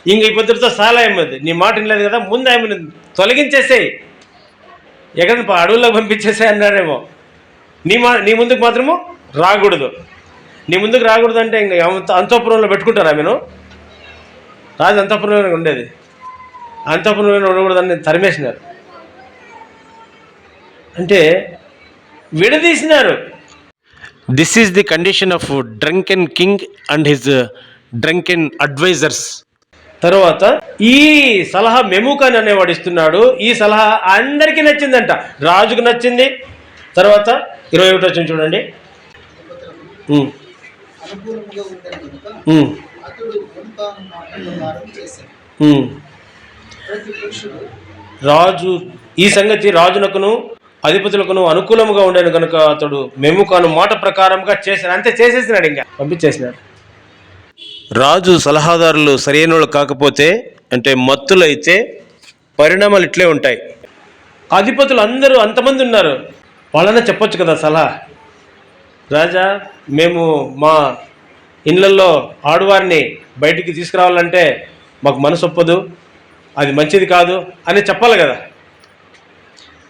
ఇంక ఈ పొద్దుతో చాలా ఏమది, నీ మాట వినలేదు కదా, ముందు ఆమెను తొలగించేసేయి, ఎక్కడైనా అడవుల్లోకి పంపించేసే అన్నారేమో. నీ ముందుకు మాత్రము రాకూడదు. నీ ముందుకు రాకూడదు అంటే ఇంకా అంతఃపురంలో పెట్టుకుంటారు ఆమెను. రాజు అంతఃపురంలో ఉండేది, అంతఃపురంలో ఉండకూడదని తరిమేసినారు. అంటే విడదీసినారు. This is the condition of drunken king and his drunken advisers. తర్వాత ఈ సలహా మెముకాన్ అనేవాడు ఇస్తున్నాడు. ఈ సలహా అందరికీ నచ్చిందంట, రాజుకు నచ్చింది. తర్వాత 21 వచ్చింది చూడండి. అనుకూలముగా ఉండేది కనుక అతడు మెముకాను మాట ప్రకారం చేశాడు. ప్రతి పురుషుడు రాజు ఈ సంగతి రాజునకును అధిపతులకును అనుకూలముగా ఉండేది కనుక అతడు మెముకాను మాట ప్రకారంగా చేశాడు. అంతే, చేసేసినాడు, ఇంకా పంపించేసినాడు. రాజు సలహాదారులు సరైనోళ్ళు కాకపోతే, అంటే మత్తులైతే పరిణామాలు ఇట్లే ఉంటాయి. అధిపతులు అందరూ అంతమంది ఉన్నారు, వాళ్ళనే చెప్పొచ్చు కదా సలహా. రాజా, మేము మా ఇళ్ళల్లో ఆడవారిని బయటికి తీసుకురావాలంటే మాకు మనసు ఒప్పదు, అది మంచిది కాదు అని చెప్పాలి కదా.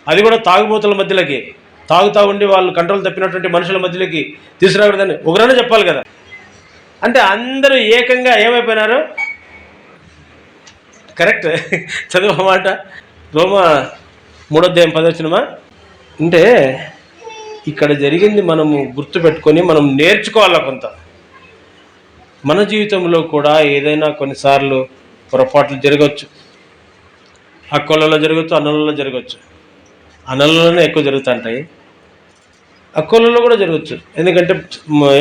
అది కూడా తాగుబోతుల మధ్యలోకి, తాగుతూ ఉండి వాళ్ళు కంట్రోల్ తప్పినటువంటి మనుషుల మధ్యలోకి తీసుకురాకూడదని ఒకరైనా చెప్పాలి కదా. అంటే అందరూ ఏకంగా ఏమైపోయినారు? కరెక్ట్, చదువు మాట. రోమా 3:10 అంటే ఇక్కడ జరిగింది మనము గుర్తుపెట్టుకొని మనం నేర్చుకోవాలి. కొంత మన జీవితంలో కూడా ఏదైనా కొన్నిసార్లు పొరపాట్లు జరగవచ్చు. అక్కలలో జరగచ్చు, అన్నలలో జరగచ్చు. అన్నలలోనే ఎక్కువ జరుగుతుంటాయి, అక్కలలో కూడా జరగచ్చు. ఎందుకంటే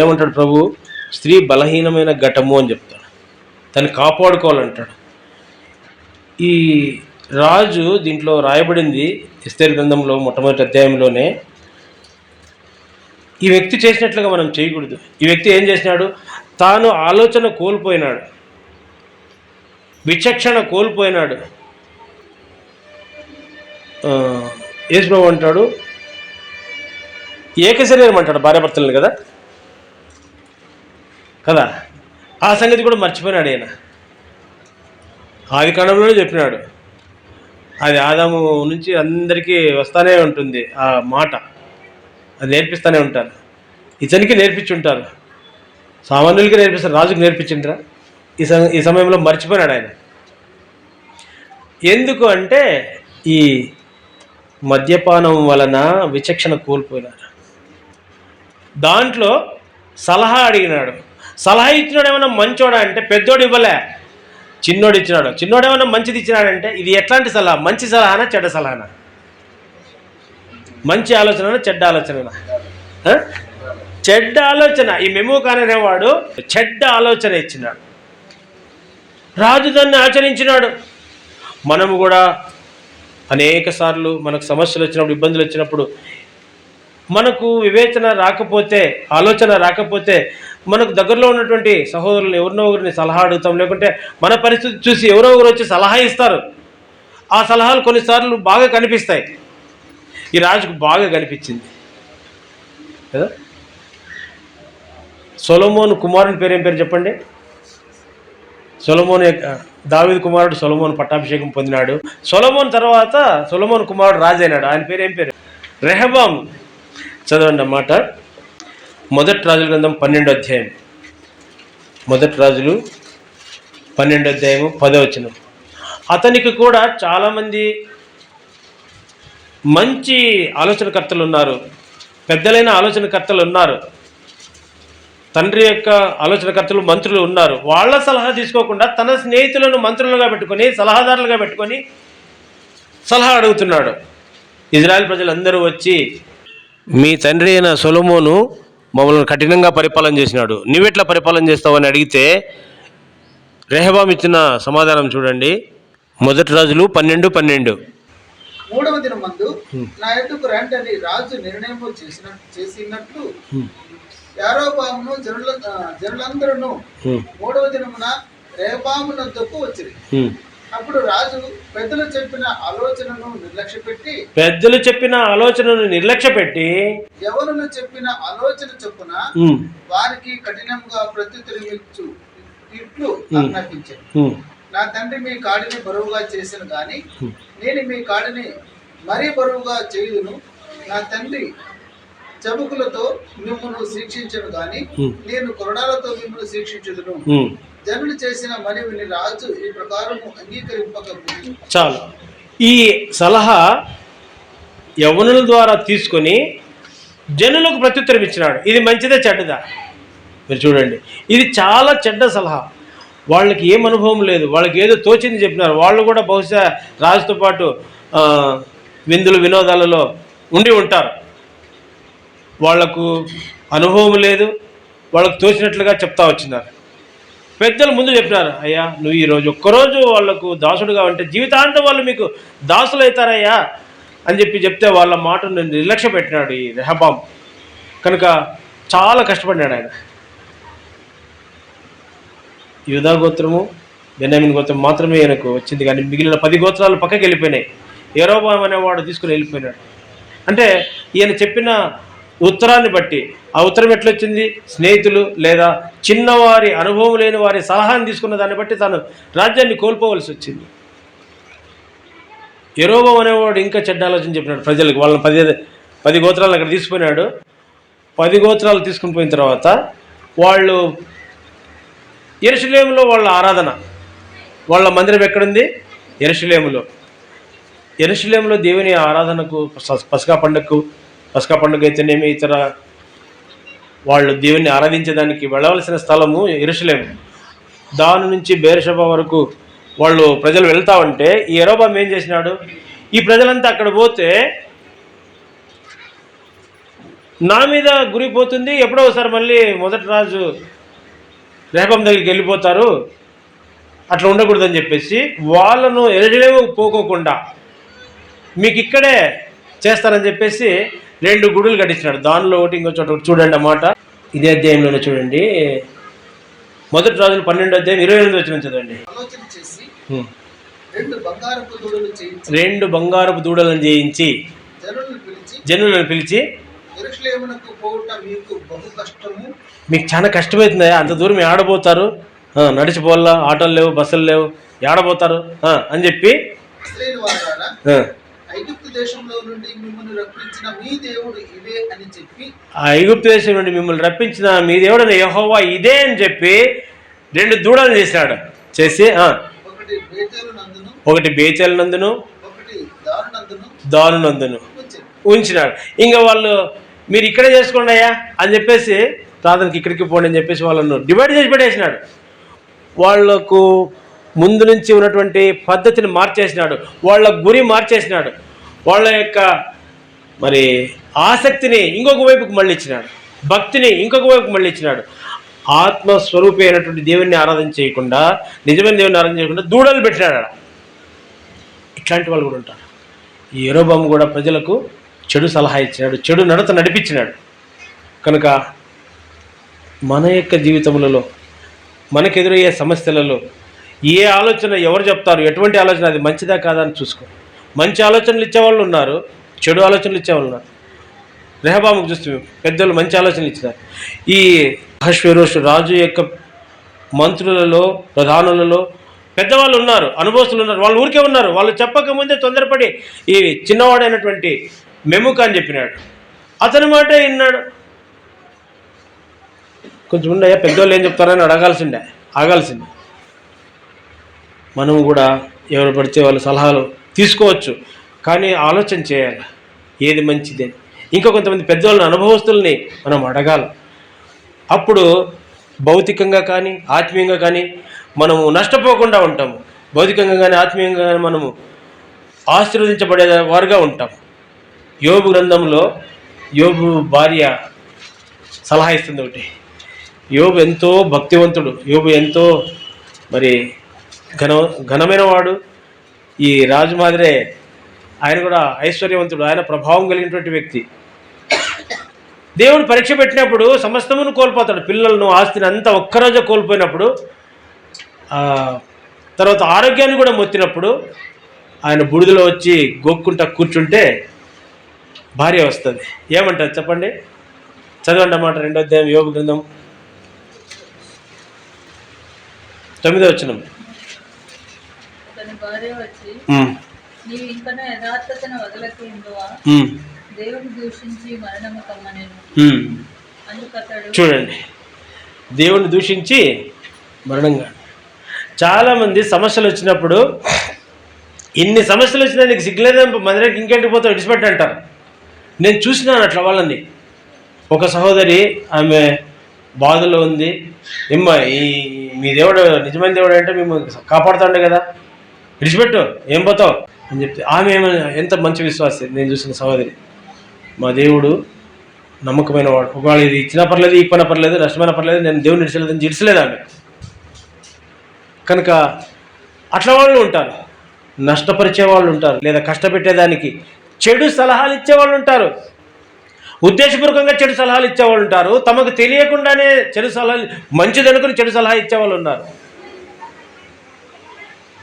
ఏమంటాడు ప్రభు, స్త్రీ బలహీనమైన ఘటము అని చెప్తాడు, దాన్ని కాపాడుకోవాలంటాడు. ఈ రాజు దీంట్లో రాయబడింది ఎస్తేరు గ్రంథంలో మొట్టమొదటి అధ్యాయంలోనే, ఈ వ్యక్తి చేసినట్లుగా మనం చేయకూడదు. ఈ వ్యక్తి ఏం చేసినాడు? తాను ఆలోచన కోల్పోయినాడు, విచక్షణ కోల్పోయినాడు. యేసుప్రభు అంటాడు ఏకశరీరం అంటాడు భార్యాభర్తలను కదా కదా. ఆ సంగతి కూడా మర్చిపోయినాడు ఆయన. ఆది కాండంలోనే చెప్పినాడు, అది ఆదాము నుంచి అందరికీ వస్తూనే ఉంటుంది ఆ మాట, అది నేర్పిస్తూనే ఉంటారు. ఇతనికి నేర్పించుంటారు, సామాన్యులకి నేర్పిస్తారు, రాజుకి నేర్పించిండ్రా? ఈ సమయంలో మర్చిపోయినాడు ఆయన. ఎందుకు అంటే ఈ మద్యపానం వలన విచక్షణ కోల్పోయినాడు. దాంట్లో సలహా అడిగినాడు. సలహా ఇచ్చినాడు ఏమన్నా మంచోడా అంటే పెద్దోడు ఇవ్వలే, చిన్నోడు ఇచ్చినాడు. చిన్నోడు ఏమన్నా మంచిది ఇచ్చినాడంటే ఇది ఎట్లాంటి సలహా? మంచి సలహానా చెడ్డ సలహానా? మంచి ఆలోచన చెడ్డ ఆలోచన? చెడ్డ ఆలోచన. ఈ మెముకాన్ అనేవాడు చెడ్డ ఆలోచన ఇచ్చినాడు, రాజు దాన్ని ఆచరించినాడు. మనము కూడా అనేక సార్లు మనకు సమస్యలు వచ్చినప్పుడు, ఇబ్బందులు వచ్చినప్పుడు, మనకు వివేచన రాకపోతే, ఆలోచన రాకపోతే మనకు దగ్గరలో ఉన్నటువంటి సహోదరులను ఎవరినో ఒకరిని సలహా అడుగుతాం, లేకుంటే మన పరిస్థితి చూసి ఎవరో ఒకరు వచ్చి సలహా ఇస్తారు. ఆ సలహాలు కొన్నిసార్లు బాగా కనిపిస్తాయి. ఈ రాజుకు బాగా కనిపించింది కదా. సొలొమోను కుమారుని పేరు ఏం పేరు చెప్పండి? సొలొమోను, దావీదు కుమారుడు సొలొమోను పట్టాభిషేకం పొందినాడు. సొలొమోను తర్వాత సొలొమోను కుమారుడు రాజు అయినాడు. ఆయన పేరు ఏం పేరు? రెహబాం. చదవండి అన్నమాట. మొదటి రాజుల గ్రంథం 12వ అధ్యాయం. మొదటి రాజులు 12వ అధ్యాయము 10వ వచనం. అతనికి కూడా చాలామంది మంచి ఆలోచనకర్తలు ఉన్నారు, పెద్దలైన ఆలోచనకర్తలు ఉన్నారు, తండ్రి యొక్క ఆలోచనకర్తలు మంత్రులు ఉన్నారు. వాళ్ళ సలహా తీసుకోకుండా తన స్నేహితులను మంత్రులుగా పెట్టుకొని, సలహాదారులుగా పెట్టుకొని సలహా అడుగుతున్నాడు. ఇజ్రాయెల్ ప్రజలందరూ వచ్చి, మీ తండ్రి అయిన సొలొమోను మమ్మల్ని కఠినంగా పరిపాలన చేసినాడు, నువ్వెట్లా పరిపాలన చేస్తావని అడిగితే రెహబాం ఇచ్చిన సమాధానం చూడండి. మొదటి రాజులు 12:12. 3వ దినమందు నా యొద్దకు రండి అని రాజు నిర్ణయం చేసినట్లు యారోబామును జనులందరూ ఉమ్, 3వ దినమున రేబాము నొద్దకు వచ్చిరి. ఉమ్. అప్పుడు రాజు పెద్దలు చెప్పిన ఆలోచనను నిర్లక్ష్యపెట్టి యవనులు చెప్పిన ఆలోచన చొప్పున వారికి కఠినంగా ప్రత్యుత్తరమిచ్చు ఇట్లు ఆజ్ఞాపించాడు. నా తండ్రి మీ కాడిని బరువుగా చేసిన గాని నేను మీ కాడిని మరీ బరువుగా చేయుదును. నా తండ్రి చబుకులతో మిమ్మల్ని శిక్షించను గాని నేను కొరడాలతో మిమ్మల్ని శిక్షించుదును. జనులు చేసిన మనవిని రాజు ఈ ప్రకారము అంగీకరింపకపోయి. చాలు. ఈ సలహా యవనుల ద్వారా తీసుకొని జనులకు ప్రత్యుత్తరం ఇచ్చినాడు. ఇది మంచిదే చెడ్డదా? మీరు చూడండి, ఇది చాలా చెడ్డ సలహా. వాళ్ళకి ఏం అనుభవం లేదు, వాళ్ళకి ఏదో తోచింది చెప్పినారు. వాళ్ళు కూడా బహుశా రాజుతో పాటు విందులు వినోదాలలో ఉండి ఉంటారు. వాళ్లకు అనుభవం లేదు, వాళ్ళకు తోచినట్లుగా చెప్తా వచ్చినారు. పెద్దలు ముందు చెప్పినారు, అయ్యా నువ్వు ఈరోజు ఒక్కరోజు వాళ్లకు దాసుడుగా ఉంటే జీవితాంతం వాళ్ళు మీకు దాసులు అవుతారయ్యా అని చెప్తే వాళ్ళ మాటను నిర్లక్ష్య పెట్టినాడు ఈ రెహబాం. కనుక చాలా కష్టపడినాడు ఆయన. యూదా గోత్రము బెన్యామీను గోత్రం మాత్రమే ఆయనకు వచ్చింది, కానీ మిగిలిన 10 గోత్రాలు పక్కకి వెళ్ళిపోయినాయి. యెరోబాము అనేవాడు తీసుకుని వెళ్ళిపోయినాడు. అంటే ఈయన చెప్పిన ఉత్తరాన్ని బట్టి, ఆ ఉత్తరం ఎట్లొచ్చింది? స్నేహితులు లేదా చిన్నవారి అనుభవం లేని వారి సలహాను తీసుకున్న దాన్ని బట్టి తాను రాజ్యాన్ని కోల్పోవలసి వచ్చింది. యెరోబాము అనేవాడు ఇంకా చెడ్డ ఆలోచన చెప్పినాడు ప్రజలకు. వాళ్ళని 10 గోత్రాలను అక్కడ తీసుకుపోయినాడు. 10 గోత్రాలు తీసుకుని పోయిన తర్వాత వాళ్ళు యెరూషలేములో వాళ్ళ ఆరాధన, వాళ్ళ మందిరం ఎక్కడుంది? యెరూషలేములో దేవుని ఆరాధనకు, పస్కా పండుగ అయితేనేమి ఇతర వాళ్ళు దేవుని ఆరాధించడానికి వెళ్ళవలసిన స్థలము యెరూషలేము. దాని నుంచి బేర్షెబా వరకు వాళ్ళు ప్రజలు వెళ్తా ఉంటే ఈ యెరోబాము ఏం చేసినాడు? ఈ ప్రజలంతా అక్కడ పోతే నా మీద గురిపోతుంది, ఎప్పుడో ఒకసారి మళ్ళీ మొదటి రాజు రెహబాము దగ్గరికి వెళ్ళిపోతారు, అట్లా ఉండకూడదని చెప్పేసి వాళ్ళను యెరూషలేము పోకోకుండా మీకు ఇక్కడే చేస్తారని చెప్పేసి 2 గుడులు కట్టించినాడు. దానిలో ఒకటి ఇంకో చోట చూడండి అన్నమాట. ఇదే అధ్యాయంలోనే చూడండి, మొదటి రాజులు 12వ అధ్యాయం 28వ వచనం చదవండి. ఆలోచన చేసి 2 బంగారపు దూడలను చేయించి జనులను పిలిచి యెరూషలేమునకు పోవుట మీకు బహు కష్టము, మీకు చాలా కష్టమవుతుందా? అంత దూరం ఆడబోతారు, నడిచిపోల్లా, ఆటోలు లేవు, బస్సులు లేవు, ఆడబోతారు అని చెప్పి ఐగుప్తు దేశంలో నుండి మిమ్మల్ని రప్పించిన మీ దేవుడు ఇదే అని చెప్పి, ఆ ఐగుప్తు దేశం నుండి మిమ్మల్ని రప్పించిన మీ దేవుడు యెహోవా ఇదే అని చెప్పి 2 దూడలు చేసినాడు. చేసి ఒకటి బేతేలు నందును ఒకటి దాను నందును ఉంచినాడు. ఇంకా వాళ్ళు మీరు ఇక్కడే చేసుకోండి అయ్యా అని చెప్పేసి ప్రార్థనకి ఇక్కడికి పోండి అని చెప్పేసి వాళ్ళను డివైడ్ చేసి పెట్టేసినాడు. వాళ్లకు ముందు నుంచి ఉన్నటువంటి పద్ధతిని మార్చేసినాడు, వాళ్ళ గురి మార్చేసినాడు, వాళ్ళ యొక్క మరి ఆసక్తిని ఇంకొక వైపుకు మళ్ళీ ఇచ్చినాడు, భక్తిని ఇంకొక వైపుకు మళ్ళీ ఇచ్చినాడు. ఆత్మస్వరూపి అయినటువంటి దేవుణ్ణి ఆరాధన చేయకుండా, నిజమైన దేవుని ఆరాధన చేయకుండా దూడలు పెట్టినాడు. ఇట్లాంటి వాళ్ళు కూడా ఉంటారు. ఈ యెరోబాము కూడా ప్రజలకు చెడు సలహా ఇచ్చినాడు, చెడు నడత నడిపించినాడు. కనుక మన యొక్క జీవితములలో మనకు ఎదురయ్యే సమస్యలలో ఏ ఆలోచన ఎవరు చెప్తారు, ఎటువంటి ఆలోచన అది మంచిదా కాదా అని చూసుకో. మంచి ఆలోచనలు ఇచ్చేవాళ్ళు ఉన్నారు, చెడు ఆలోచనలు ఇచ్చేవాళ్ళు ఉన్నారు. రెహబాముకు చూస్తే పెద్దలు మంచి ఆలోచనలు ఇచ్చినారు. ఈ అహష్వేరోషు రాజు యొక్క మంత్రులలో, ప్రధానులలో పెద్దవాళ్ళు ఉన్నారు, అనుభవస్తులు ఉన్నారు. వాళ్ళు ఊరికే ఉన్నారు. వాళ్ళు చెప్పకముందే తొందరపడి ఈ చిన్నవాడైనటువంటి మెముకా అని చెప్పినాడు. అతని మాట విన్నాడు. కొంచెం ఉండయా, పెద్దవాళ్ళు ఏం చెప్తారని ఆగాల్సిందే. మనము కూడా ఎవరు పడితే వాళ్ళ సలహాలు తీసుకోవచ్చు, కానీ ఆలోచన చేయాలి ఏది మంచిది. ఇంకా కొంతమంది పెద్దవాళ్ళని, అనుభవస్తుల్ని మనం అడగాలి. అప్పుడు భౌతికంగా కానీ ఆత్మీయంగా కానీ మనము నష్టపోకుండా ఉంటాము. భౌతికంగా కానీ ఆత్మీయంగా కానీ మనము ఆశీర్వదించబడే వారుగా ఉంటాం. యోబు గ్రంథంలో యోబు భార్య సలహా ఇస్తుంది ఒకటి. యోబు ఎంతో భక్తివంతుడు, యోబు ఎంతో మరి ఘనమైన వాడు. ఈ రాజు మాదిరే ఆయన కూడా ఐశ్వర్యవంతుడు, ఆయన ప్రభావం కలిగినటువంటి వ్యక్తి. దేవుడు పరీక్ష పెట్టినప్పుడు సమస్తమును కోల్పోతాడు. పిల్లలను, ఆస్తిని అంతా ఒక్కరోజే కోల్పోయినప్పుడు, తర్వాత ఆరోగ్యాన్ని కూడా మొత్తినప్పుడు ఆయన బుడిదలో వచ్చి గోక్కుంటా కూర్చుంటే భార్య వస్తుంది. ఏమంటారు చెప్పండి? చదవండి అన్నమాట. 2వ అధ్యాయం యోబు గ్రంథం 9వ వచనం. అతని భార్య వచ్చి, నీవు ఇంకనూ యథార్థతను వదలకుందువా? దేవుని దూషించి మరణము కమ్మనేను. అందుకతడు, చూడండి, దేవుని దూషించి మరణంగా. చాలామంది సమస్యలు వచ్చినప్పుడు, ఇన్ని సమస్యలు వచ్చినా నీకు సిగ్గులేదని మందిరానికి ఇంకేంటికి పోతావు, విడిచిపెట్టి అంటారు. నేను చూసినాను అట్లా వాళ్ళని. ఒక సహోదరి, ఆమె బాధలో ఉంది. ఏమ్మా, మీ దేవుడు నిజమైన దేవుడు అంటే మేము కాపాడుతుండే కదా, విడిచిపెట్టు, ఏం పోతావు అని చెప్తే ఆమె ఎంత మంచి విశ్వాసి. నేను చూసిన సహోదరి, మా దేవుడు నమ్మకమైన వాడు, ఒకవేళ ఇది ఇచ్చినా పర్లేదు, ఇప్పన పర్లేదు, నష్టమైన పర్లేదు, నేను దేవుని ఇడిచలేదని ఇడిచలేదు ఆమె. కనుక అట్లా వాళ్ళు ఉంటారు, నష్టపరిచే వాళ్ళు ఉంటారు, లేదా కష్టపెట్టేదానికి చెడు సలహాలు ఇచ్చేవాళ్ళు ఉంటారు, ఉద్దేశపూర్వకంగా చెడు సలహాలు ఇచ్చేవాళ్ళు ఉంటారు, తమకు తెలియకుండానే చెడు సలహాలు మంచిదనుకుని చెడు సలహా ఇచ్చేవాళ్ళు ఉన్నారు.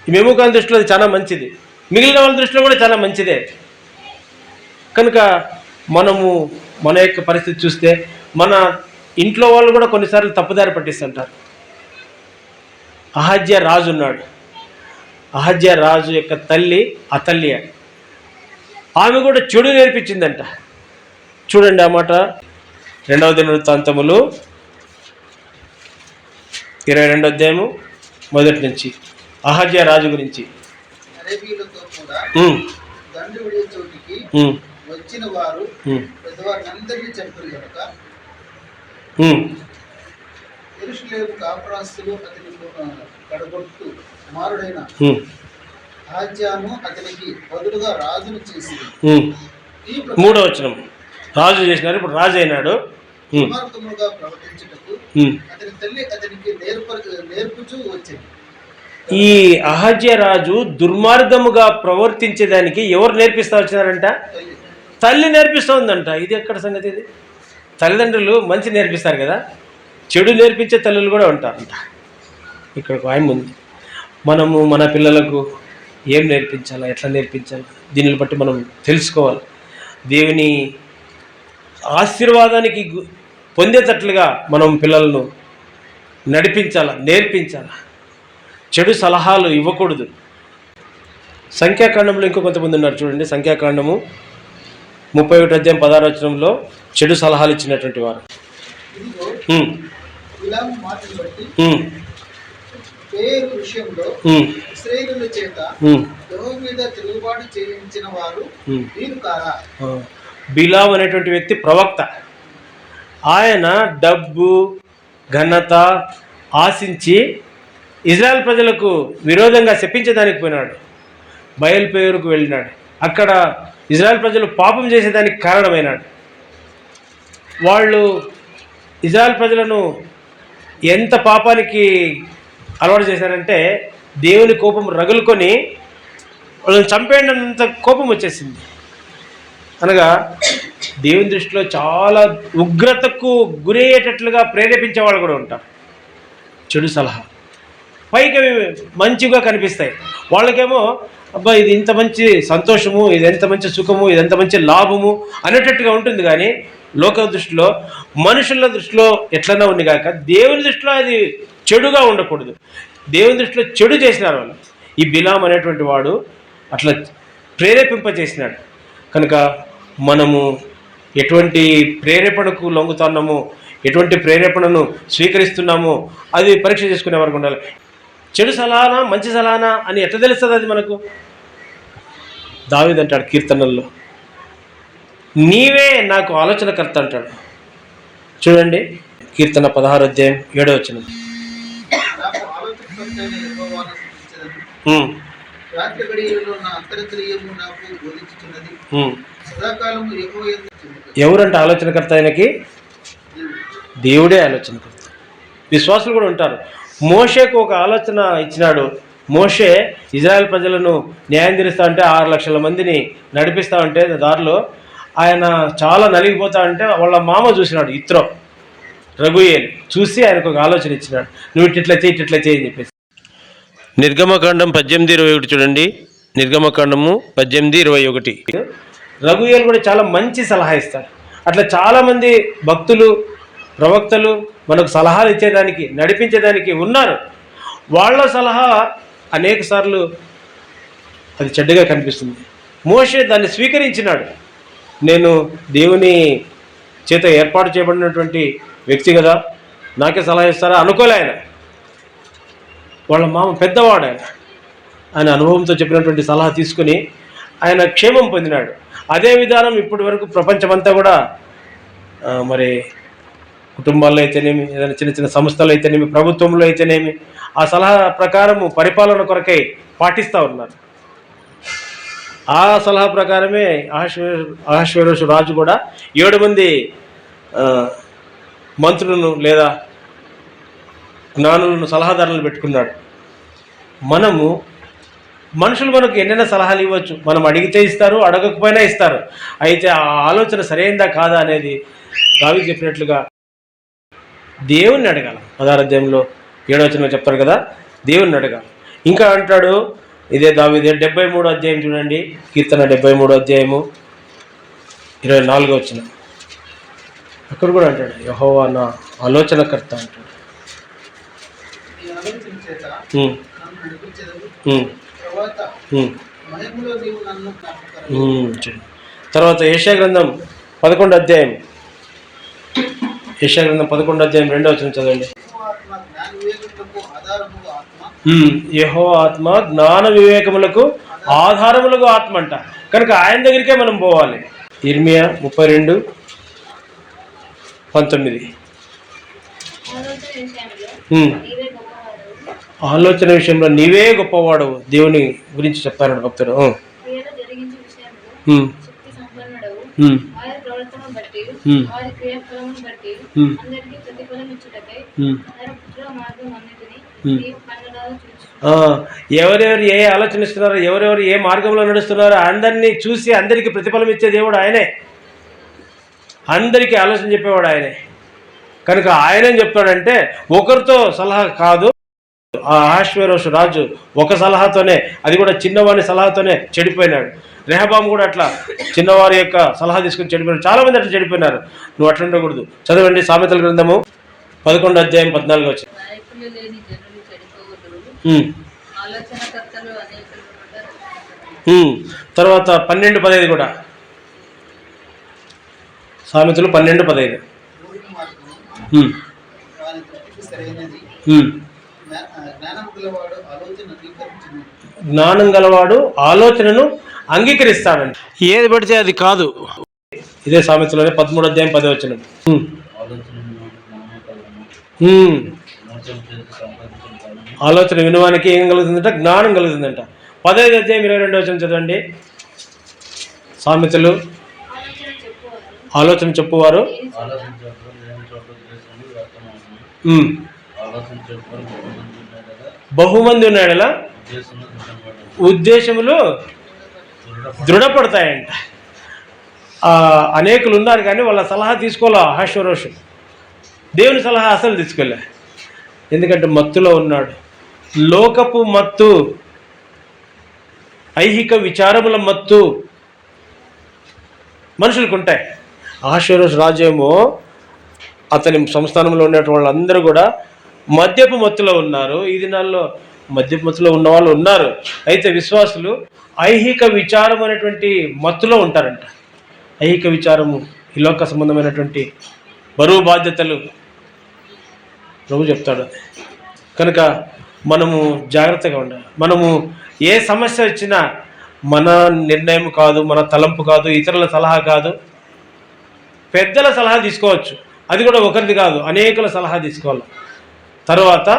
ఈ మెమోకాన్ దృష్టిలో అది చాలా మంచిది, మిగిలిన వాళ్ళ దృష్టిలో కూడా చాలా మంచిదే. కనుక మనము మన యొక్క పరిస్థితి చూస్తే మన ఇంట్లో వాళ్ళు కూడా కొన్నిసార్లు తప్పుదారి పట్టిస్తుంటారు. అహజ్య రాజు ఉన్నాడు. అహజ్య రాజు యొక్క తల్లి అతల్య, ఆమె కూడా చెడు నేర్పించిందంట. చూడండి ఆ మాట, 2వ దినవృత్తాంతములు 22వ అధ్యాయము 1 నుంచి. అహజ్య రాజు గురించి. అరేబీయులతో కూడా దండు విడే చోటికి వచ్చిన వారు పెద్దవారినందరినీ చంపారు కనుక యెరూషలేము కాపురస్తులు అతని కడగొట్టు కుమారుడైన అహజ్యాను అతనికి బదులుగా రాజును చేసి. 3వ వచనం. రాజు చేసినారు, ఇప్పుడు రాజు అయినాడు. దుర్మార్గముగా ప్రవర్తించుటకు అతని తల్లి అతనికి నేర్పుచూ వచ్చింది. ఈ అహజ్య రాజు దుర్మార్గముగా ప్రవర్తించేదానికి ఎవరు నేర్పిస్తా వచ్చినారంట? తల్లి నేర్పిస్తూ ఉందంట. ఇది ఎక్కడ సంగతి? ఇది తల్లిదండ్రులు మంచి నేర్పిస్తారు కదా, చెడు నేర్పించే తల్లులు కూడా ఉంటారంట. ఇక్కడ ఒక ఆయన ఉంది. మనము మన పిల్లలకు ఏం నేర్పించాలా, ఎట్లా నేర్పించాలా, దీనిని బట్టి మనం తెలుసుకోవాలి. దేవుని ఆశీర్వాదానికి పొందేటట్లుగా మనం పిల్లలను నడిపించాలా, నేర్పించాలా. చెడు సలహాలు ఇవ్వకూడదు. సంఖ్యాకాండంలో ఇంకో కొంతమంది ఉన్నారు చూడండి. సంఖ్యాకాండము 31వ అధ్యాయం 16వ వచనంలో చెడు సలహాలు ఇచ్చినటువంటి వారు. పేరు విషయంలో ఇశ్రాయేలుల చేత యెహోవా మీద తిరుగుబాటు చేయించిన వారు వీరు కారా? బిలాము అనేటువంటి వ్యక్తి ప్రవక్త. ఆయన డబ్బు, ఘనత ఆశించి ఇజ్రాయెల్ ప్రజలకు విరోధంగా శపించేదానికి పోయినాడు. బయలుపేరుకు వెళ్ళినాడు. అక్కడ ఇజ్రాయెల్ ప్రజలు పాపం చేసేదానికి కారణమైనాడు. వాళ్ళు ఇజ్రాయెల్ ప్రజలను ఎంత పాపానికి అలవాటు చేశారంటే దేవుని కోపం రగులుకొని వాళ్ళని చంపేయడంత కోపం వచ్చేసింది. అనగా దేవుని దృష్టిలో చాలా ఉగ్రతకు గురయ్యేటట్లుగా ప్రేరేపించే వాళ్ళు కూడా ఉంటారు. చెడు సలహా పైకి అవి మంచిగా కనిపిస్తాయి, వాళ్ళకేమో అబ్బా ఇది ఇంత మంచి సంతోషము, ఇది ఎంత మంచి సుఖము, ఇది ఎంత మంచి లాభము అనేటట్టుగా ఉంటుంది. కానీ లోక దృష్టిలో, మనుషుల దృష్టిలో ఎట్లన్నా ఉంది కాక దేవుని దృష్టిలో అది చెడుగా ఉండకూడదు. దేవుని దృష్టిలో చెడు చేసినారు వాళ్ళు. ఈ బిలాం అనేటువంటి వాడు అట్లా ప్రేరేపింపజేసినాడు. కనుక మనము ఎటువంటి ప్రేరేపణకు లొంగుతున్నామో, ఎటువంటి ప్రేరేపణను స్వీకరిస్తున్నామో అది పరీక్ష చేసుకునే వరకు ఉండాలి. చెడు సలహానా మంచి సలహానా అని ఎట్లా తెలుస్తుంది? అది మనకు దావీదు అంటాడు కీర్తనల్లో, నీవే నాకు ఆలోచనకర్త అంటాడు. చూడండి కీర్తన 16వ అధ్యాయం 7వ వచనం. రాత్రి గడియలలో నా అంతరంతర్యము నాకు బోధించుచున్నది. సదాకాలము యెహోవా యందు చింతించుచున్నాను. ఎవరంటే ఆలోచనకర్త? ఆయనకి దేవుడే ఆలోచనకర్త. విశ్వాసులు కూడా ఉంటారు. మోషేకు ఒక ఆలోచన ఇచ్చినాడు. మోషే ఇజ్రాయెల్ ప్రజలను న్యాయం తీరుస్తా ఉంటే 6 లక్షల మందిని నడిపిస్తూ ఉంటే దారిలో ఆయన చాలా నలిగిపోతా అంటే వాళ్ళ మామ చూసినాడు, ఇత్రో రఘుయేల్ చూసి ఆయనకు ఒక ఆలోచన ఇచ్చినాడు, నువ్వు ఇట్లా చేయి ఇట్లా చేయి అని చెప్పేసి. నిర్గమకాండం 18:21 చూడండి. నిర్గమకాండము 18:21. రఘుయేల్ కూడా చాలా మంచి సలహా ఇస్తాడు. అట్లా చాలామంది భక్తులు ప్రవక్తలు మనకు సలహాలు ఇచ్చేదానికి నడిపించేదానికి ఉన్నారు. వాళ్ళ సలహా అనేక సార్లు అది చెడ్డగా కనిపిస్తుంది. మోషే దాన్ని స్వీకరించినాడు. నేను దేవుని చేత ఏర్పాటు చేయబడినటువంటి వ్యక్తి కదా, నాకే సలహా ఇస్తారా అనుకోలే ఆయన. వాళ్ళ మామ పెద్దవాడు, ఆయన అనుభవంతో చెప్పినటువంటి సలహా తీసుకుని ఆయన క్షేమం పొందినాడు. అదే విధానం ఇప్పటి వరకు ప్రపంచమంతా కూడా మరి కుటుంబాల్లో అయితేనేమి, ఏదైనా చిన్న చిన్న సంస్థలు అయితేనేమి, ప్రభుత్వంలో అయితేనేమి ఆ సలహా ప్రకారము పరిపాలన కొరకై పాటిస్తూ ఉన్నారు. ఆ సలహా ప్రకారమే అహశ్వేరోషు రాజు కూడా 7 మంది మంత్రులను లేదా జ్ఞానులను సలహాదారులను పెట్టుకున్నాడు. మనుషులు మనకు ఎన్నైనా సలహాలు ఇవ్వచ్చు, మనం అడిగితే ఇస్తారు, అడగకపోయినా ఇస్తారు. అయితే ఆ ఆలోచన సరైనదా కాదా అనేది దావీదు చెప్పినట్లుగా దేవుణ్ణి అడగాలి. 16వ అధ్యాయంలో 7వ వచనంలో చెప్తారు కదా, దేవుణ్ణి అడగాలి. ఇంకా అంటాడు, ఇదే దావీదు 73వ అధ్యాయం చూడండి, కీర్తన 73వ అధ్యాయము 24వ వచనం. అక్కడ కూడా అంటాడు, యెహోవా నా ఆలోచనకర్త అంటాడు. తర్వాత యెషయా గ్రంథం 11వ అధ్యాయం, యెషయా గ్రంథం 11వ అధ్యాయం 2వ వచనం చదవండి. యెహోవా ఆత్మ జ్ఞాన వివేకములకు ఆధారములకు ఆత్మ అంట. కనుక ఆయన దగ్గరికే మనం పోవాలి. ఇర్మియా 32:19. ఆలోచన విషయంలో నీవే గొప్పవాడు దేవుని గురించి చెప్తాడు భక్తుడు. ఎవరెవరు ఏ ఆలోచన ఇస్తున్నారో, ఎవరెవరు ఏ మార్గంలో నడుస్తున్నారో అందరినీ చూసి అందరికీ ప్రతిఫలం ఇచ్చే దేవుడు ఆయనే. అందరికీ ఆలోచన చెప్పేవాడు ఆయనే. కనుక ఆయనేం చెప్తాడంటే ఒకరితో సలహా కాదు. ఆ అహశ్వేరోషు రాజు ఒక సలహాతోనే, అది కూడా చిన్నవారి సలహాతోనే చెడిపోయినాడు. రెహబాము కూడా అట్లా చిన్నవారి యొక్క సలహా తీసుకుని చెడిపోయినాడు. చాలామంది అట్లా చెడిపోయినారు. నువ్వు అట్లా ఉండకూడదు. చదవండి సామెతల గ్రంథము 11వ అధ్యాయం 14వ వచనం. తర్వాత 12:15 కూడా, సామెతలు 12:15. జ్ఞానం గలవాడు ఆలోచనను అంగీకరిస్తాడంట. ఏది పడితే అది కాదు. ఇదే సామెతలోనే 13వ అధ్యాయం 10వ వచనం. ఆలోచన వినవానికి ఏం కలుగుతుందంట? జ్ఞానం కలుగుతుందంట. 15వ అధ్యాయం 22వ వచనం చదవండి. సామెతలు ఆలోచన చెప్పువారు బహుమంది ఉన్నాడలా ఉద్దేశములు దృఢపడతాయంట. అనేకులు ఉన్నారు కానీ వాళ్ళ సలహా తీసుకోలే అహశ్వేరోషు. దేవుని సలహా అసలు తీసుకోలే. ఎందుకంటే మత్తులో ఉన్నాడు. లోకపు మత్తు, ఐహిక విచారముల మత్తు మనుషులకు ఉంటాయి. అహశ్వేరోషు రాజేమో అతని సంస్థానంలో ఉన్నటువంటి వాళ్ళందరూ కూడా మద్యపు మత్తులో ఉన్నారు. ఈ దినాల్లో మద్యపు మత్తులో ఉన్న వాళ్ళు ఉన్నారు. అయితే విశ్వాసులు ఐహిక విచారం అనేటువంటి మత్తులో ఉంటారంట. ఐహిక విచారము, ఈ లోక సంబంధమైనటువంటి బరువు బాధ్యతలు ప్రభు చెప్తాడు. కనుక మనము జాగ్రత్తగా ఉండాలి. మనము ఏ సమస్య వచ్చినా మన నిర్ణయం కాదు, మన తలంపు కాదు, ఇతరుల సలహా కాదు, పెద్దల సలహా తీసుకోవచ్చు. అది కూడా ఒకరిది కాదు, అనేకుల సలహా తీసుకోవాలి. తర్వాత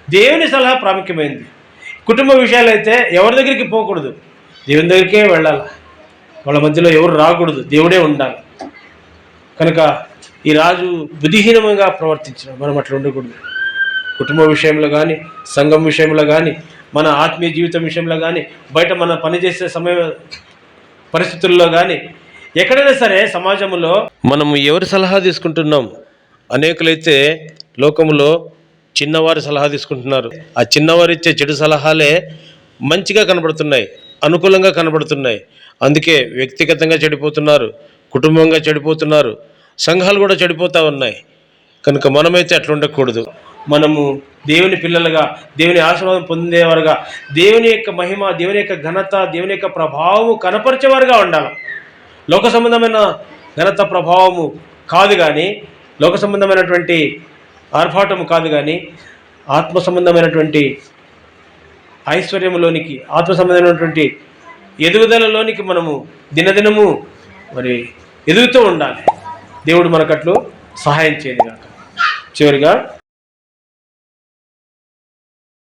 దేవుని సలహా ప్రాముఖ్యమైనది. కుటుంబ విషయాలు అయితే ఎవరి దగ్గరికి పోకూడదు, దేవుని దగ్గరికే వెళ్ళాలి. వాళ్ళ మధ్యలో ఎవరు రాకూడదు, దేవుడే ఉండాలి. కనుక ఈ రాజు బుద్ధిహీనంగా ప్రవర్తించిన మనం అట్లా ఉండకూడదు. కుటుంబ విషయంలో కానీ, సంఘం విషయంలో కానీ, మన ఆత్మీయ జీవితం విషయంలో కానీ, బయట మన పనిచేసే సమయ పరిస్థితుల్లో కానీ ఎక్కడైనా సరే సమాజంలో మనము ఎవరి సలహా తీసుకుంటున్నాం? అనేకులైతే లోకంలో చిన్నవారి సలహా తీసుకుంటున్నారు. ఆ చిన్నవారు ఇచ్చే చెడు సలహాలే మంచిగా కనబడుతున్నాయి, అనుకూలంగా కనబడుతున్నాయి. అందుకే వ్యక్తిగతంగా చెడిపోతున్నారు, కుటుంబంగా చెడిపోతున్నారు, సంఘాలు కూడా చెడిపోతూ ఉన్నాయి. కనుక మనమైతే అట్లా ఉండకూడదు. మనము దేవుని పిల్లలుగా, దేవుని ఆశీర్వాదం పొందేవారుగా, దేవుని యొక్క మహిమ, దేవుని యొక్క ఘనత, దేవుని యొక్క ప్రభావము కనపరిచేవారుగా ఉండాలి. లోక సంబంధమైన ఘనత ప్రభావము కాదు కానీ, లోక సంబంధమైనటువంటి ఆర్భాటము కాదు కానీ, ఆత్మ సంబంధమైనటువంటి ఐశ్వర్యములోనికి, ఆత్మ సంబంధమైనటువంటి ఎదుగుదలలోనికి మనము దినదినము మరి ఎదుగుతూ ఉండాలి. దేవుడు మనకట్లు సహాయం చేయను గాక. చివరిగా